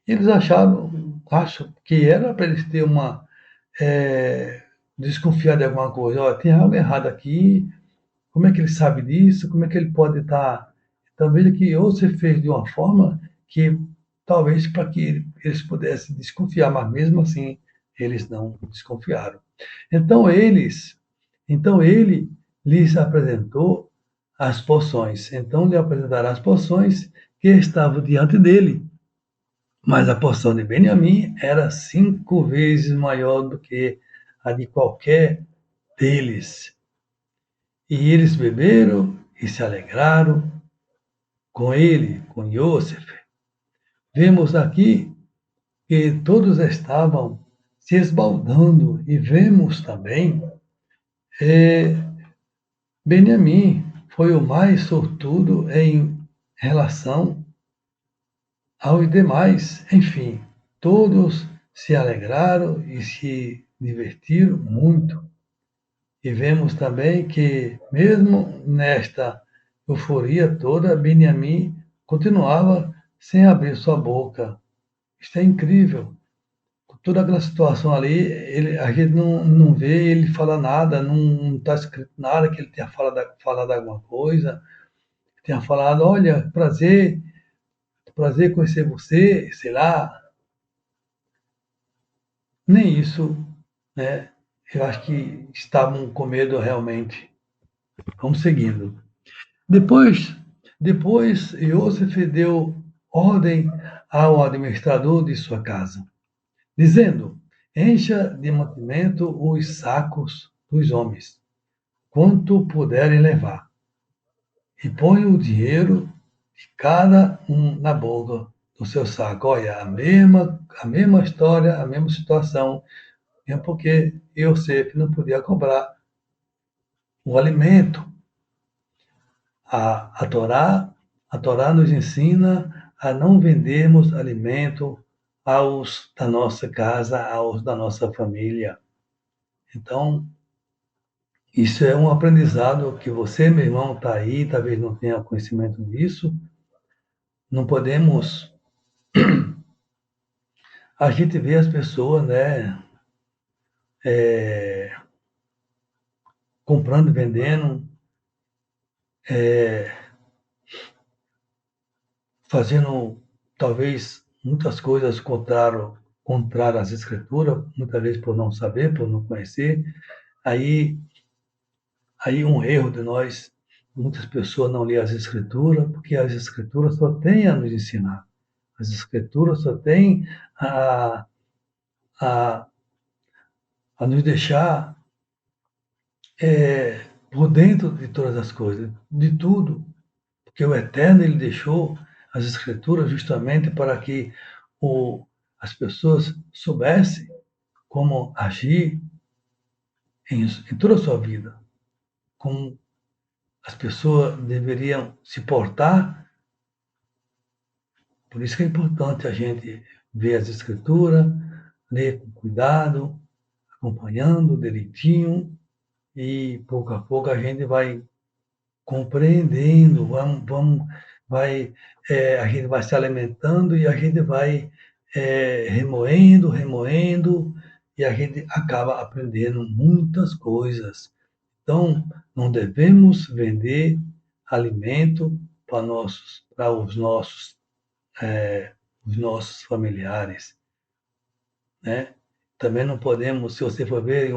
eles acho que era para eles ter desconfiar de alguma coisa. Ó, tem algo errado aqui, como é que ele sabe disso? Como é que ele pode estar? Então, veja que ou você fez de uma forma que talvez para que eles pudessem desconfiar, mas mesmo assim eles não desconfiaram. Então, ele lhes apresentou as porções. Então, lhe apresentaram as porções que estavam diante dele. Mas a porção de Benjamim era 5 vezes maior do que a de qualquer deles. E eles beberam e se alegraram com ele, com Yosef. Vemos aqui que todos estavam se esbaldando e vemos também Benjamim foi o mais sortudo em relação aos demais. Enfim, todos se alegraram e se divertiram muito. E vemos também que, mesmo nesta euforia toda, Benjamim continuava sem abrir sua boca. Isso é incrível. Toda aquela situação ali, a gente não vê ele falar nada, não está escrito nada que ele tenha falado alguma coisa, tenha falado, olha, prazer conhecer você, sei lá. Nem isso, né? Eu acho que estavam com medo realmente. Vamos seguindo. Depois Yosef deu ordem ao administrador de sua casa, dizendo: encha de mantimento os sacos dos homens, quanto puderem levar, e põe o dinheiro de cada um na boca do seu saco. Olha, a mesma história, a mesma situação, é porque Yosef não podia cobrar o alimento. A Torá, a Torá nos ensina a não vendermos alimento aos da nossa casa, aos da nossa família. Então, isso é um aprendizado que você, meu irmão, está aí, talvez não tenha conhecimento disso. Não podemos. A gente vê as pessoas, né, comprando e vendendo, fazendo talvez muitas coisas contrário às escrituras, muitas vezes por não saber, por não conhecer. Aí, aí um erro de nós, muitas pessoas não lêem as escrituras, porque as escrituras só têm a nos ensinar. As escrituras só têm a, a, a nos deixar por dentro de todas as coisas, de tudo. Porque o Eterno ele deixou as escrituras justamente para que as pessoas soubessem como agir em toda a sua vida, como as pessoas deveriam se portar. Por isso que é importante a gente ver as escrituras, ler com cuidado, acompanhando direitinho, e pouco a pouco a gente vai compreendendo, a gente vai se alimentando e a gente vai remoendo, e a gente acaba aprendendo muitas coisas. Então, não devemos vender alimento para os nossos familiares, né? Também não podemos, se você for ver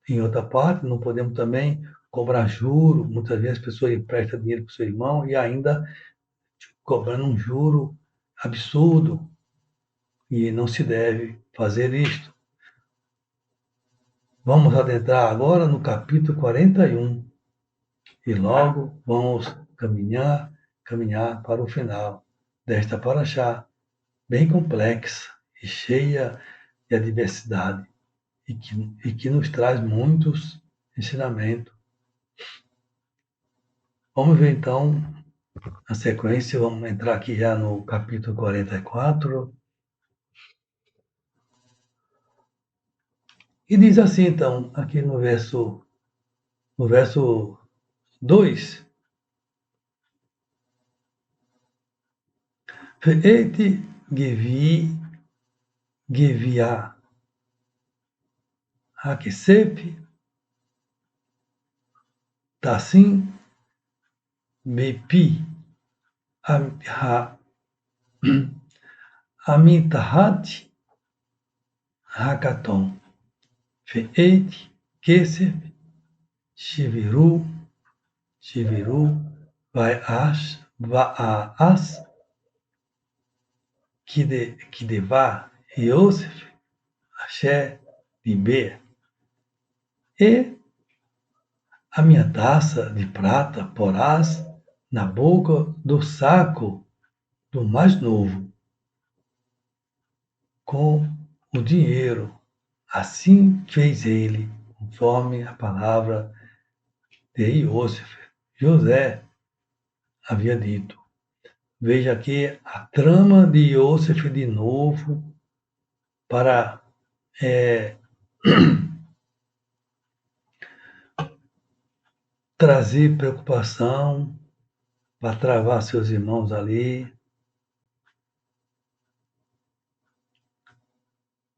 em outra parte, não podemos também cobrar juro. Muitas vezes a pessoa empresta dinheiro para o seu irmão e ainda cobrando um juro absurdo. E não se deve fazer isto. Vamos adentrar agora no capítulo 41 e logo vamos caminhar para o final desta paraxá, bem complexa e cheia de adversidade, e que nos traz muitos ensinamentos. Vamos ver então, na sequência, vamos entrar aqui já no capítulo 44. E diz assim então, aqui no verso 2, Ve'eti Gevia Hakesep Tassim Mepi Amintahat Hakaton Ve'eti Kesep Shiviru Va'as Kideva Yosef Asher Diber. E a minha taça de prata porás na boca do saco do mais novo, com o dinheiro. Assim fez ele, conforme a palavra de Iosef. José havia dito. Veja aqui a trama de Iosef de novo para trazer preocupação, para travar seus irmãos ali,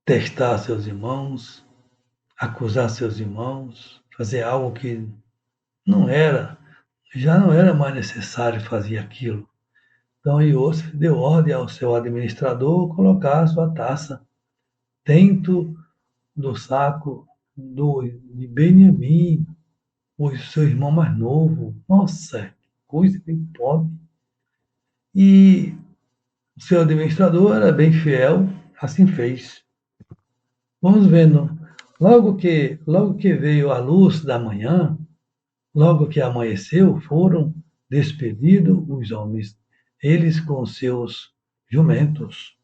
testar seus irmãos, acusar seus irmãos, fazer algo que já não era mais necessário fazer aquilo. Então Iosef deu ordem ao seu administrador colocar a sua taça dentro do saco de Benjamim, o seu irmão mais novo. Nossa, que coisa bem pobre. E o seu administrador era bem fiel, assim fez. Vamos vendo. Logo que veio a luz da manhã, logo que amanheceu, foram despedidos os homens, eles com seus jumentos.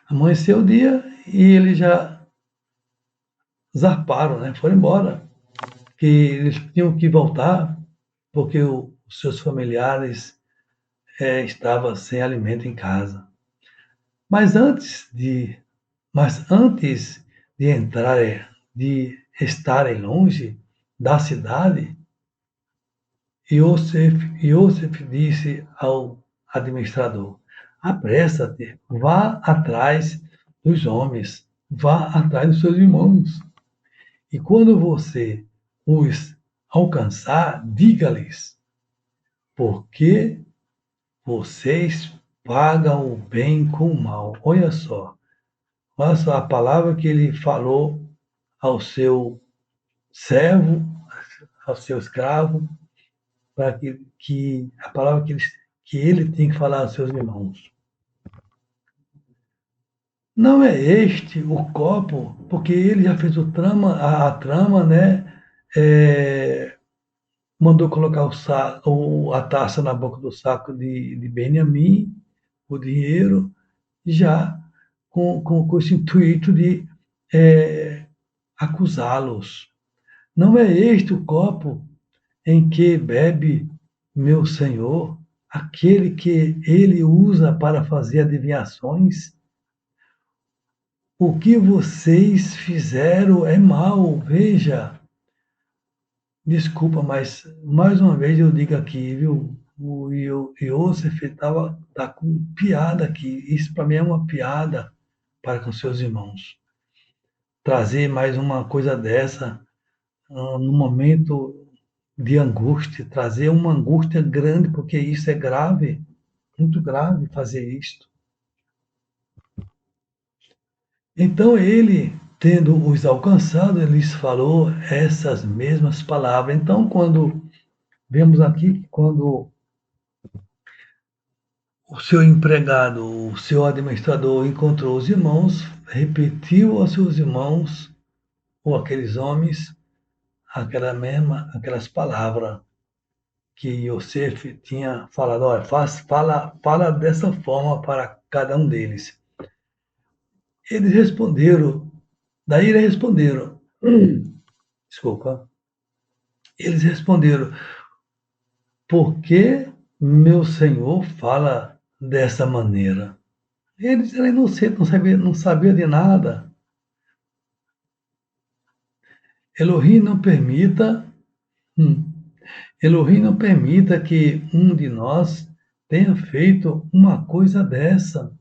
Amanheceu o dia e eles já zarparam, né? Foram embora. Que eles tinham que voltar porque os seus familiares estavam sem alimento em casa. Mas antes de de estarem longe da cidade, Iosef disse ao administrador: apressa-te, vá atrás dos homens, vá atrás dos seus irmãos. E quando você os alcançar, diga-lhes, porque vocês pagam o bem com o mal. Olha só a palavra que ele falou ao seu servo, ao seu escravo, para que a palavra que ele tem que falar aos seus irmãos. Não é este o copo, porque ele já fez a trama, né? Mandou colocar a taça na boca do saco de Benjamim, o dinheiro, já com esse intuito de acusá-los. Não é este o copo em que bebe meu Senhor, aquele que ele usa para fazer adivinhações? O que vocês fizeram é mal, veja. Desculpa, mas mais uma vez eu digo aqui, viu? O Iosef tá com piada aqui. Isso para mim é uma piada para com seus irmãos. Trazer mais uma coisa dessa no momento de angústia, trazer uma angústia grande, porque isso é grave, muito grave fazer isto. Então ele tendo-os alcançado, ele lhes falou essas mesmas palavras. Então, quando vemos aqui, quando o seu empregado, o seu administrador encontrou os irmãos, repetiu aos seus irmãos, ou aqueles homens, aquelas palavras que Yosef tinha falado. Olha, fala dessa forma para cada um deles. Eles responderam, daí eles responderam, desculpa, eles responderam, por que meu senhor fala dessa maneira? Eles eram inocentes, não sabia de nada. Elohim não permita, Elohim não permita que um de nós tenha feito uma coisa dessa.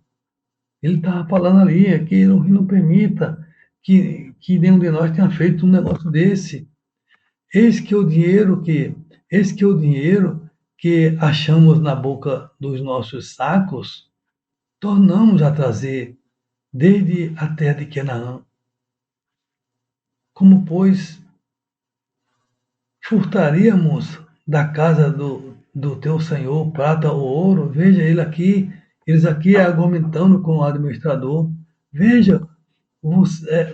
Ele estava falando ali que Elohim não permita que nenhum de nós tenha feito um negócio desse. Eis que o dinheiro que achamos na boca dos nossos sacos, tornamos a trazer desde a terra de Canaã. Como, pois, furtaríamos da casa do teu senhor prata ou ouro? Veja eles aqui argumentando com o administrador. Veja,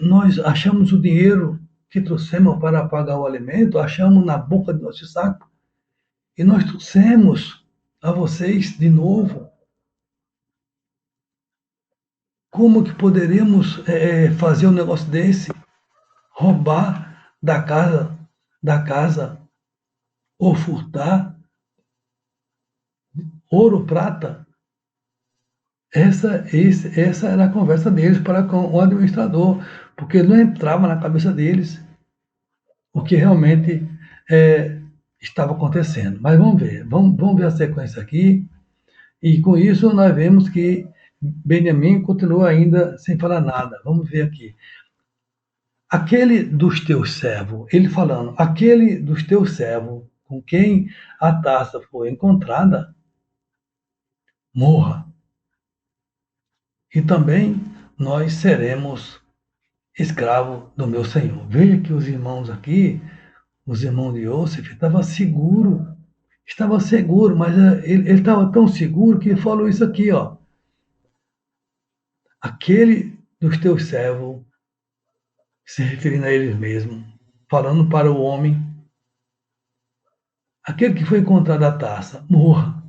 nós achamos o dinheiro que trouxemos para pagar o alimento, achamos na boca do nosso saco, e nós trouxemos a vocês de novo. Como que poderíamos fazer um negócio desse? Roubar da casa, ou furtar ouro, prata? Essa era a conversa deles para com o administrador, porque não entrava na cabeça deles o que realmente estava acontecendo. Mas vamos ver a sequência aqui, e com isso nós vemos que Benjamim continua ainda sem falar nada. Vamos ver aqui. Aquele dos teus servos, ele falando, aquele dos teus servos com quem a taça foi encontrada, morra. E também nós seremos escravos do meu Senhor. Veja que os irmãos aqui, os irmãos de Yosef, estava seguro, mas ele estava tão seguro que ele falou isso aqui, ó. Aquele dos teus servos, se referindo a eles mesmos, falando para o homem, aquele que foi encontrado a taça, morra.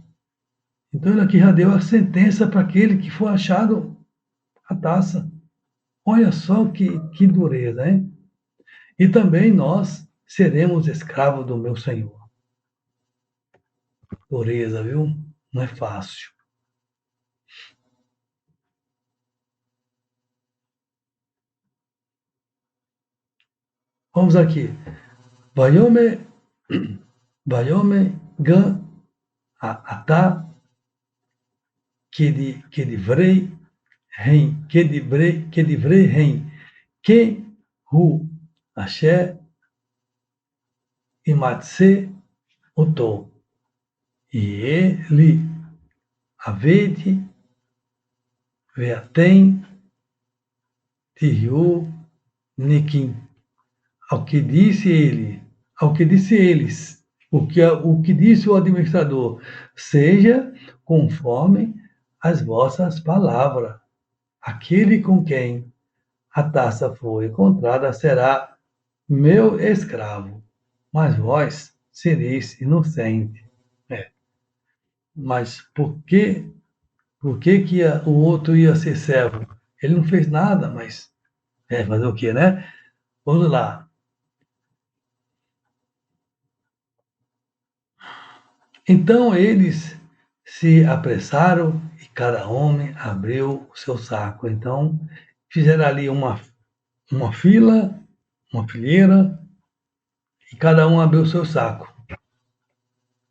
Então ele aqui já deu a sentença para aquele que foi achado a taça. Olha só que dureza, hein? E também nós seremos escravos do meu Senhor. Dureza, viu? Não é fácil. Vamos aqui. Vayome gan ata kedivrei ren, kedivrei ren, que hu asher imatse oto. E ele avede veatem tihu nekim. Ao que disse eles, o que disse o administrador, seja conforme as vossas palavras. Aquele com quem a taça foi encontrada será meu escravo, mas vós sereis inocente. Mas por que o outro ia ser servo? Ele não fez nada, mas fazer o quê, né? Vamos lá. Então eles se apressaram e cada homem abriu o seu saco. Então fizeram ali uma fila, uma fileira, e cada um abriu o seu saco.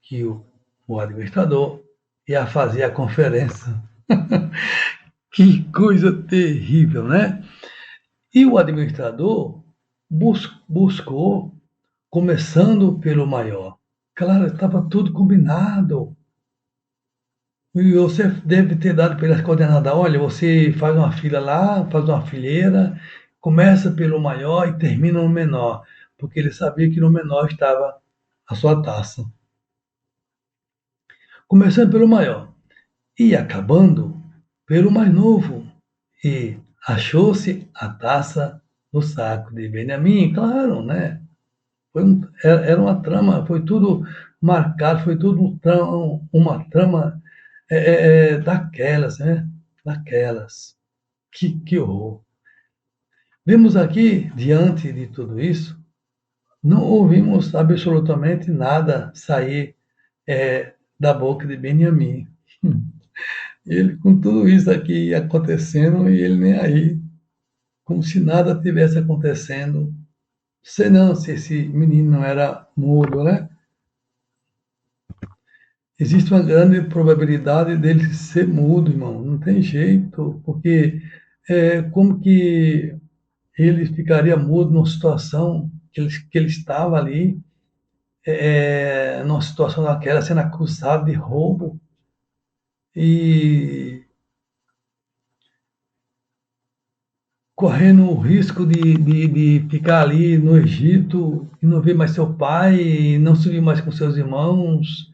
Que o administrador ia fazer a conferência. Que coisa terrível, né? E o administrador buscou, começando pelo maior. Claro, estava tudo combinado. E você deve ter dado para ele as coordenadas. Olha, você faz uma fila lá, faz uma fileira, começa pelo maior e termina no menor, porque ele sabia que no menor estava a sua taça. Começando pelo maior e acabando pelo mais novo. E achou-se a taça no saco de Benjamim, claro, né? Era uma trama, foi tudo marcado, foi tudo uma trama daquelas, né? Daquelas. Que horror. Vemos aqui, diante de tudo isso, não ouvimos absolutamente nada sair da boca de Benjamim. Ele, com tudo isso aqui acontecendo, e ele nem aí, como se nada tivesse acontecendo. Sei não se esse menino não era mudo, né? Existe uma grande probabilidade dele ser mudo, irmão. Não tem jeito, porque como que ele ficaria mudo numa situação que ele estava ali, numa situação daquela, sendo acusado de roubo e correndo o risco de ficar ali no Egito e não ver mais seu pai, e não se ver mais com seus irmãos.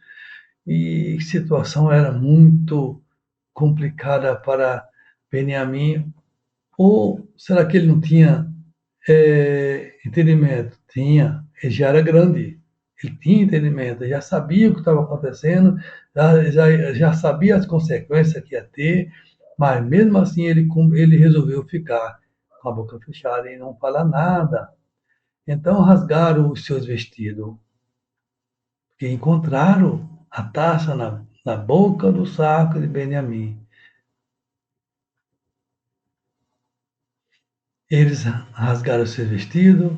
E a situação era muito complicada para Benjamim. Ou será que ele não tinha entendimento? Tinha, ele já era grande, ele tinha entendimento, ele já sabia o que estava acontecendo, já sabia as consequências que ia ter, mas mesmo assim ele resolveu ficar com a boca fechada e não falar nada. Então rasgaram os seus vestidos, porque encontraram a taça na boca do saco de Benjamim. Eles rasgaram o seu vestido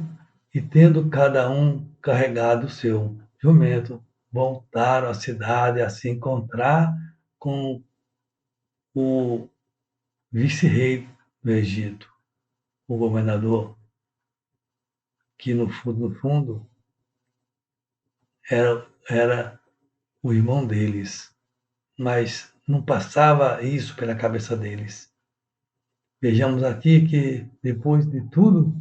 e, tendo cada um carregado o seu jumento, voltaram à cidade a se encontrar com o vice-rei do Egito, o governador, que no fundo era o irmão deles, mas não passava isso pela cabeça deles. Vejamos aqui que depois de todo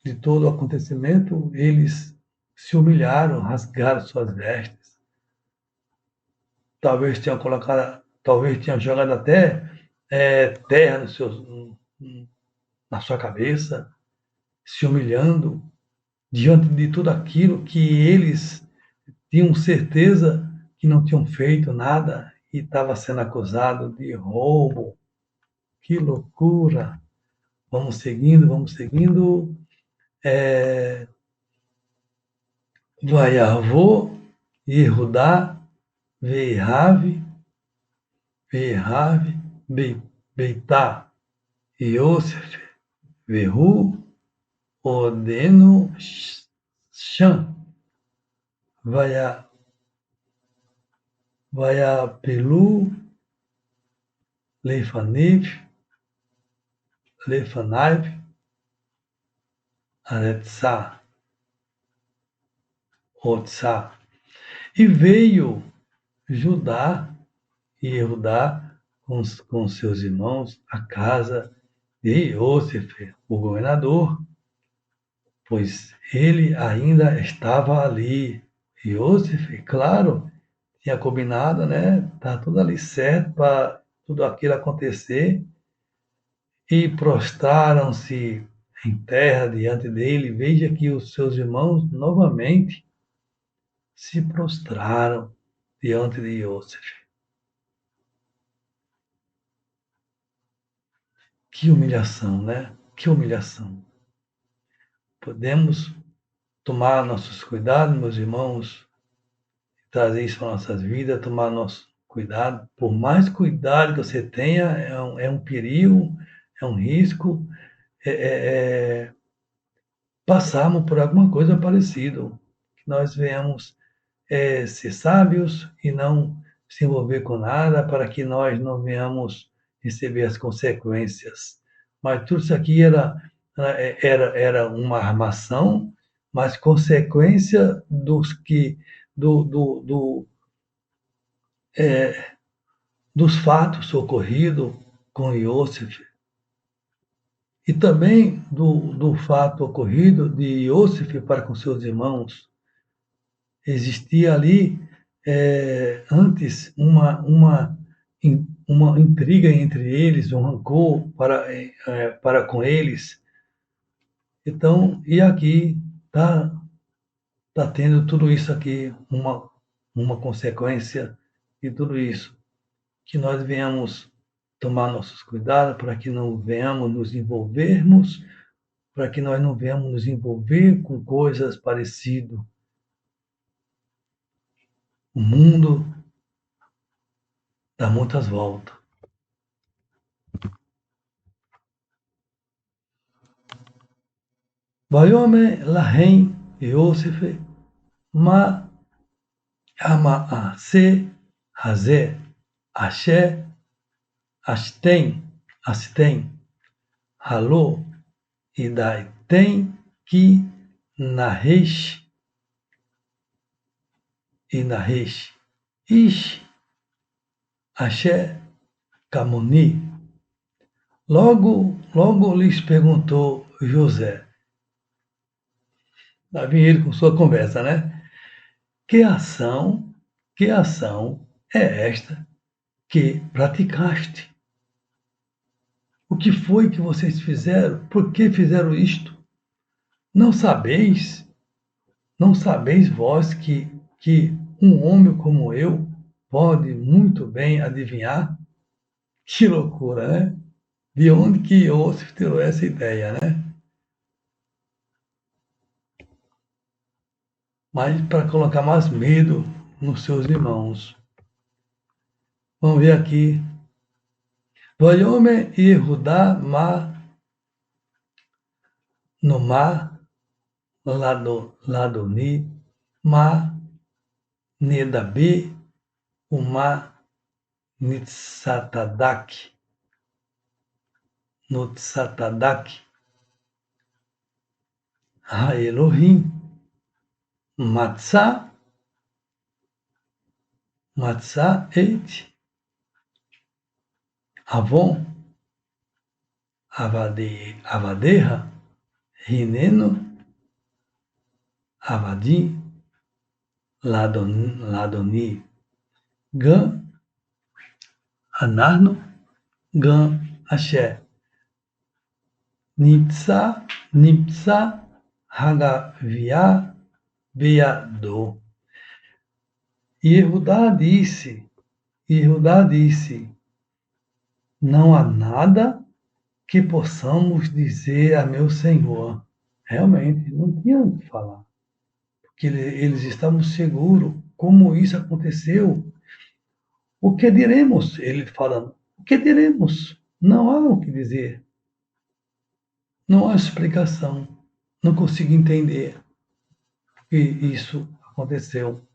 o acontecimento, eles se humilharam, rasgaram suas vestes. Talvez tenham jogado até terra na sua cabeça, se humilhando diante de tudo aquilo que eles tinham certeza que não tinham feito nada e estava sendo acusado de roubo. Que loucura! Vamos seguindo, vamos seguindo. Vaiavô, Yehudá, Veirave, Beitá, Yosef, Vehu, Odeno, Shan, Vaiapelu, Lefanaiv, Aretzá, Otsá. E veio Judá e Yehudá com seus irmãos à casa de Iosef, o governador, pois ele ainda estava ali. Iosef, claro, tinha combinado, né? Tá tudo ali certo para tudo aquilo acontecer. E prostraram-se em terra diante dele. Veja que os seus irmãos novamente se prostraram diante de Iosef. Que humilhação, né? Que humilhação. Podemos tomar nossos cuidados, meus irmãos, trazer isso para nossas vidas, tomar nosso cuidado. Por mais cuidado que você tenha, é um perigo, é um risco, é, é, é passarmos por alguma coisa parecida. Que nós venhamos ser sábios e não se envolver com nada, para que nós não venhamos receber as consequências. Mas tudo isso aqui era uma armação, mas consequência do, do, do, dos fatos ocorridos com Iosef. E também do fato ocorrido de Iosif para com seus irmãos. Existia ali, antes, uma intriga entre eles, um rancor para com eles. Então, e aqui tá tendo tudo isso aqui, uma consequência de tudo isso, que nós venhamos tomar nossos cuidados para que não venhamos nos envolvermos, para que nós não venhamos nos envolver com coisas parecidas. O mundo dá muitas voltas. ויאמר להם יוסף מה המעשה הזה אשר עשיתם הלא ידעתם כי ינהש איש אשר כמוני. Logo lhes perguntou José. Lá vem ele com sua conversa, né? Que ação é esta que praticaste? O que foi que vocês fizeram? Por que fizeram isto? Não sabeis vós que um homem como eu pode muito bem adivinhar? Que loucura, né? De onde que Iosif tirou essa ideia, né? Mas para colocar mais medo nos seus irmãos. Vamos ver aqui. Vayome Yehudá no mar Ladoni ma Nedabi uma Nitsatadak Ha-Elohim Matzah et Avon Avadeha Hineno Avadim Ladoni Gan Anarno Gan Asher Nipsa Hagavia Beado. E Yehudá disse, não há nada que possamos dizer a meu Senhor. Realmente, não tinha o que falar. Porque eles estavam seguros como isso aconteceu. O que diremos? Ele falando, o que diremos? Não há o que dizer. Não há explicação. Não consigo entender que isso aconteceu.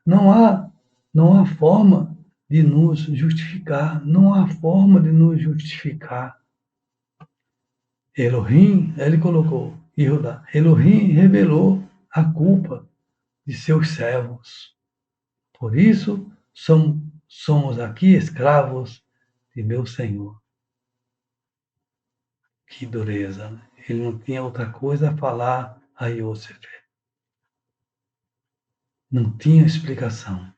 Não há forma de nos justificar. Não há forma de nos justificar. Elohim, ele colocou, Yehudá, Elohim revelou a culpa de seus servos. Por isso, somos aqui escravos de meu Senhor. Que dureza, né? Ele não tinha outra coisa a falar a Yosef. Não tinha explicação.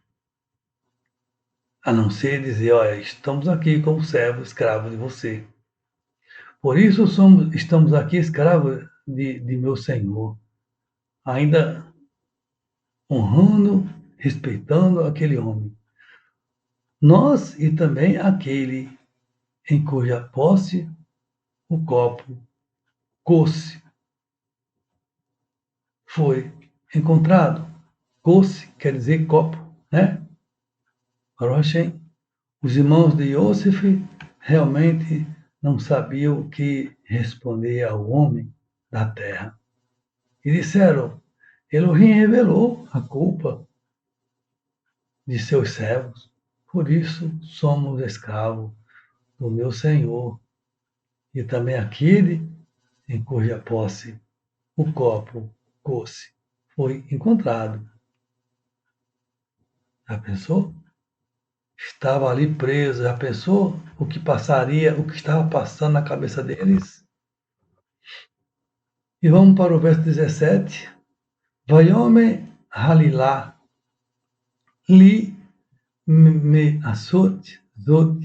A não ser dizer, olha, estamos aqui como servos, escravos de você. Por isso estamos aqui escravos de meu Senhor. Ainda honrando, respeitando aquele homem. Nós e também aquele em cuja posse o copo Cosse foi encontrado. Cosse quer dizer copo, né? Baruch, os irmãos de Yosef realmente não sabiam o que responder ao homem da terra. E disseram, Elohim revelou a culpa de seus servos, por isso somos escravos do meu Senhor, e também aquele em cuja posse o copo Cosse foi encontrado. Já pensou? Estava ali preso, já pensou o que passaria, o que estava passando na cabeça deles? E vamos para o verso 17. Vayome halilá li me asot zot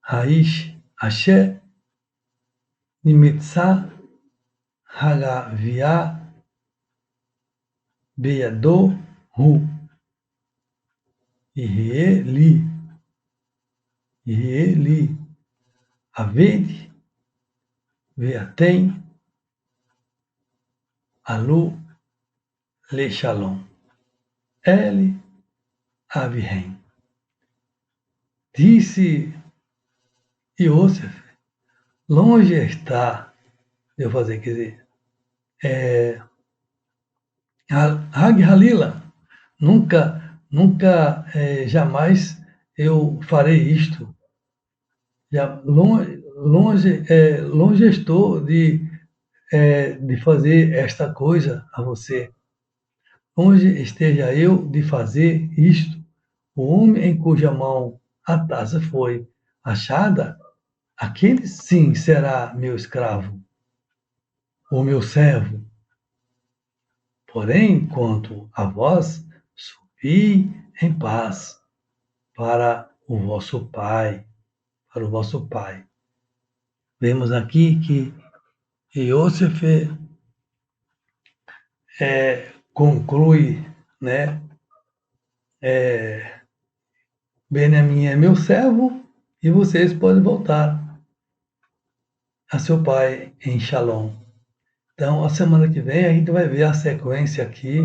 haish asher nimitza hagavia beyado hu Ihye li aved veatem alu le shalom ele avihem. Disse Yosef, longe está, eu fazer, quer dizer, Hag Halila, nunca, jamais eu farei isto. Já longe estou de fazer esta coisa a você. Longe esteja eu de fazer isto. O homem em cuja mão a taça foi achada, aquele sim será meu escravo, ou meu servo. Porém, quanto a vós, subi em paz para o vosso Pai, para o vosso Pai. Vemos aqui que Yosef conclui, né? Benjamim é meu servo e vocês podem voltar a seu pai em Shalom. Então, a semana que vem a gente vai ver a sequência aqui,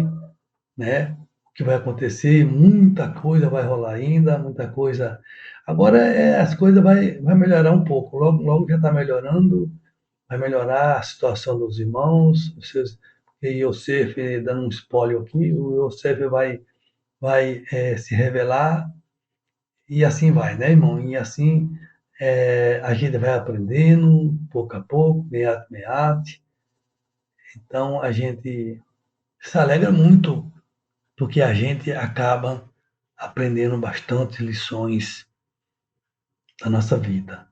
né? O que vai acontecer, muita coisa vai rolar ainda, muita coisa. Agora as coisas vai melhorar um pouco. Logo já está melhorando, vai melhorar a situação dos irmãos. E Yosef, dando um spoiler aqui, o Yosef vai se revelar e assim vai, né, irmão? E assim a gente vai aprendendo pouco a pouco, meat meat. Então a gente se alegra muito porque a gente acaba aprendendo bastante lições da nossa vida.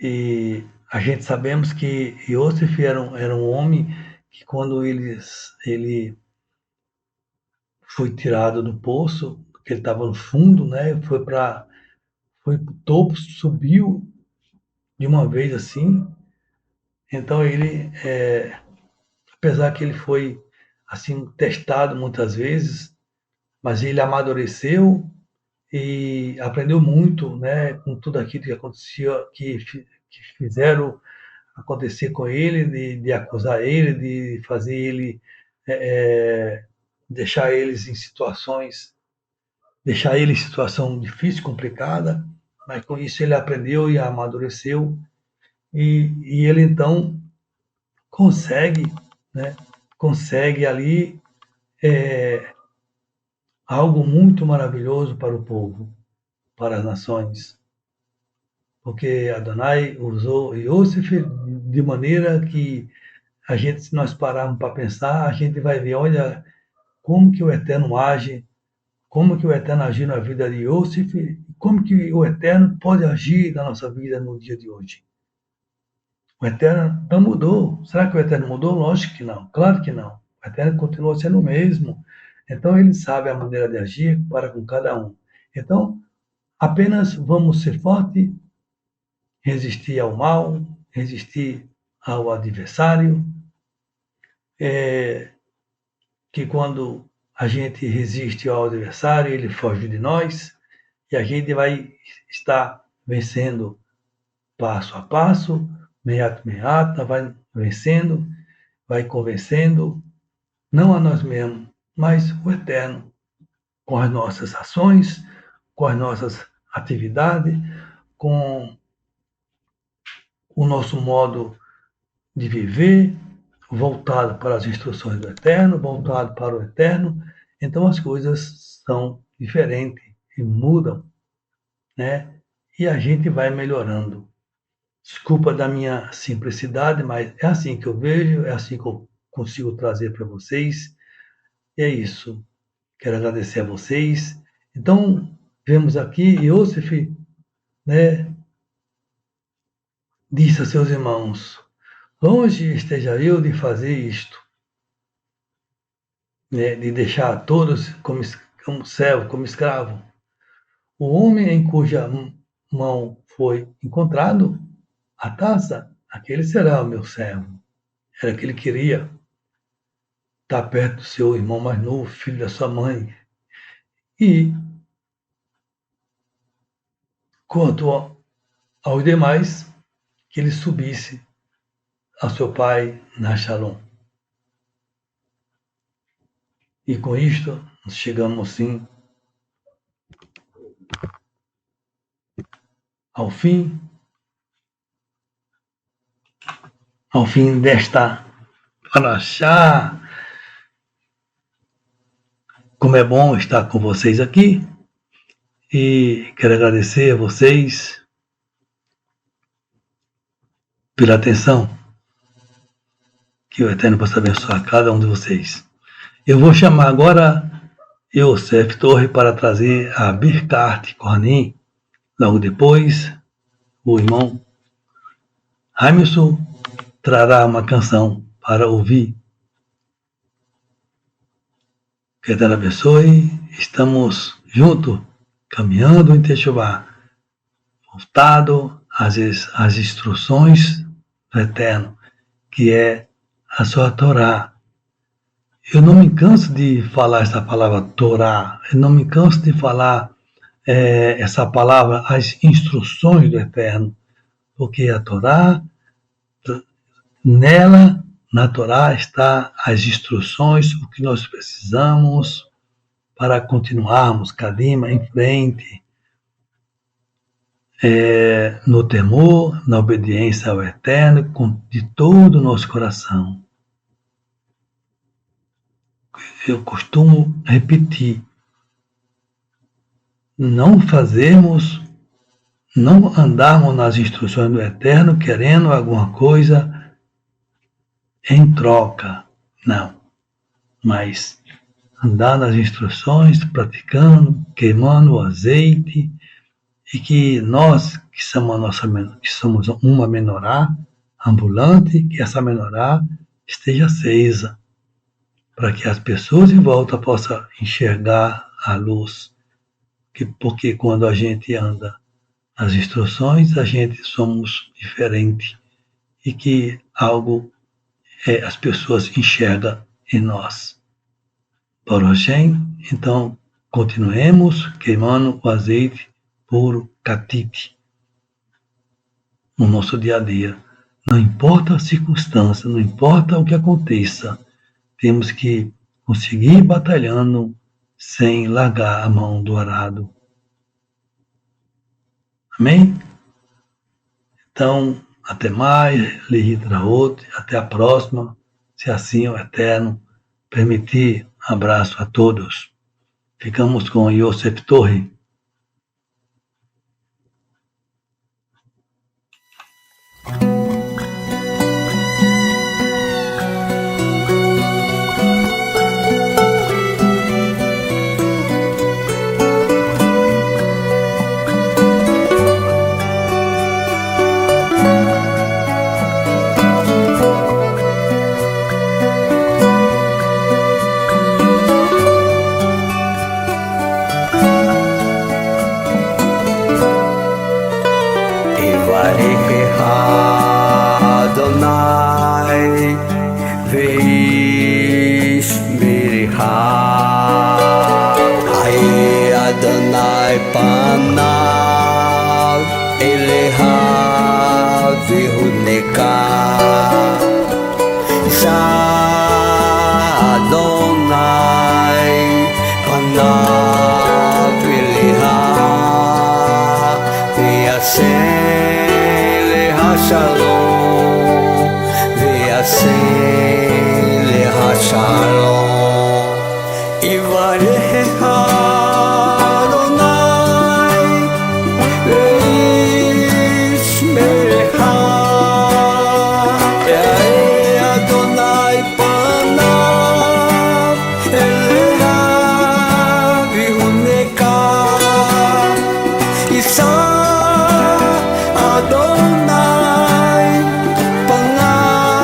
E a gente sabemos que Yosef era um homem que quando ele foi tirado do poço, que ele estava no fundo, né, foi para o topo, subiu de uma vez assim. Então ele, apesar que ele foi assim testado muitas vezes, mas ele amadureceu e aprendeu muito, né, com tudo aquilo que acontecia, que fizeram acontecer com ele, de acusar ele, de fazer ele, deixar eles em situações, deixar ele em situação difícil, complicada, mas com isso ele aprendeu e amadureceu e ele então consegue, né, consegue ali algo muito maravilhoso para o povo, para as nações, porque Adonai usou Yosef de maneira que a gente, se nós pararmos para pensar, a gente vai ver, olha, como que o Eterno age, como que o Eterno agiu na vida de Yosef, como que o Eterno pode agir na nossa vida no dia de hoje. O Eterno não mudou. Será que o Eterno mudou? Lógico que não. Claro que não. O Eterno continua sendo o mesmo. Então, ele sabe a maneira de agir para com cada um. Então, apenas vamos ser fortes, resistir ao mal, resistir ao adversário, que quando a gente resiste ao adversário, ele foge de nós, e a gente vai estar vencendo passo a passo, meata meata, vai vencendo, vai convencendo, não a nós mesmos, mas o Eterno, com as nossas ações, com as nossas atividades, com o nosso modo de viver, voltado para as instruções do Eterno, voltado para o Eterno. Então as coisas são diferentes e mudam, né? E a gente vai melhorando. Desculpa da minha simplicidade, mas é assim que eu vejo, é assim que eu consigo trazer para vocês. E é isso. Quero agradecer a vocês. Então, vemos aqui, Yosef, né, disse a seus irmãos, Longe esteja eu de fazer isto, né, de deixar todos como servo, como escravo. O homem em cuja mão foi encontrado a taça, aquele será o meu servo. Era o que ele queria, estar perto do seu irmão mais novo, filho da sua mãe. E, quanto aos demais, que ele subisse ao seu pai na Shalom. E com isto, nós chegamos, sim, ao fim desta paraxá. Como é bom estar com vocês aqui. E quero agradecer a vocês pela atenção. Que o Eterno possa abençoar cada um de vocês. Eu vou chamar agora Yosef Torre para trazer a Birkat Kohanim. Logo depois, o irmão Hamilton trará uma canção para ouvir. Que Eterno abençoe. Estamos juntos, caminhando em Techuvá, voltado às instruções do Eterno, que é a sua Torá. Eu não me canso de falar essa palavra Torá, eu não me canso de falar essa palavra, as instruções do Eterno, porque a Torá, nela, na Torá, está as instruções, o que nós precisamos para continuarmos Kadima, em frente, no temor, na obediência ao Eterno, de todo o nosso coração. Eu costumo repetir, não andarmos nas instruções do Eterno querendo alguma coisa em troca, não. Mas andar nas instruções, praticando, queimando o azeite, e que nós, que somos uma menorá ambulante, que essa menorá esteja acesa, para que as pessoas em volta possam enxergar a luz. Porque quando a gente anda nas instruções, a gente somos diferente e que algo as pessoas enxergam em nós. Baruch Hashem, então continuemos queimando o azeite puro Katite no nosso dia a dia. Não importa a circunstância, não importa o que aconteça, temos que conseguir batalhando sem largar a mão do arado. Amém? Então, até mais, Lehitraot, até a próxima, se assim o Eterno permitir. Abraço a todos. Ficamos com Yosef Torre. פניו אליה והונקה אדוני פניו אליה ויעשה לה שלום ויעשה לה שלום יברך Adonai, Panav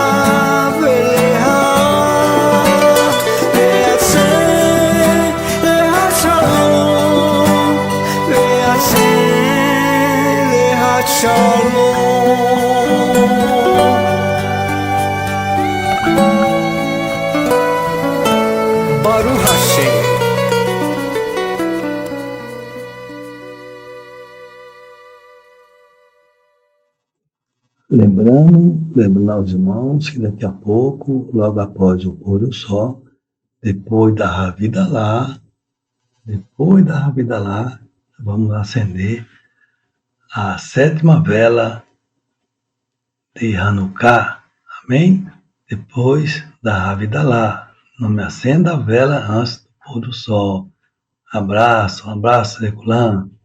Shalom. Baruch Hashem. Lembrando aos irmãos que daqui a pouco, logo após o pôr do sol, depois da Havidalá, vamos acender a 7ª vela de Hanukkah, amém? Depois da Havidalá, não me acenda a vela antes do pôr do sol. Abraço, Herculano.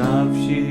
nafshi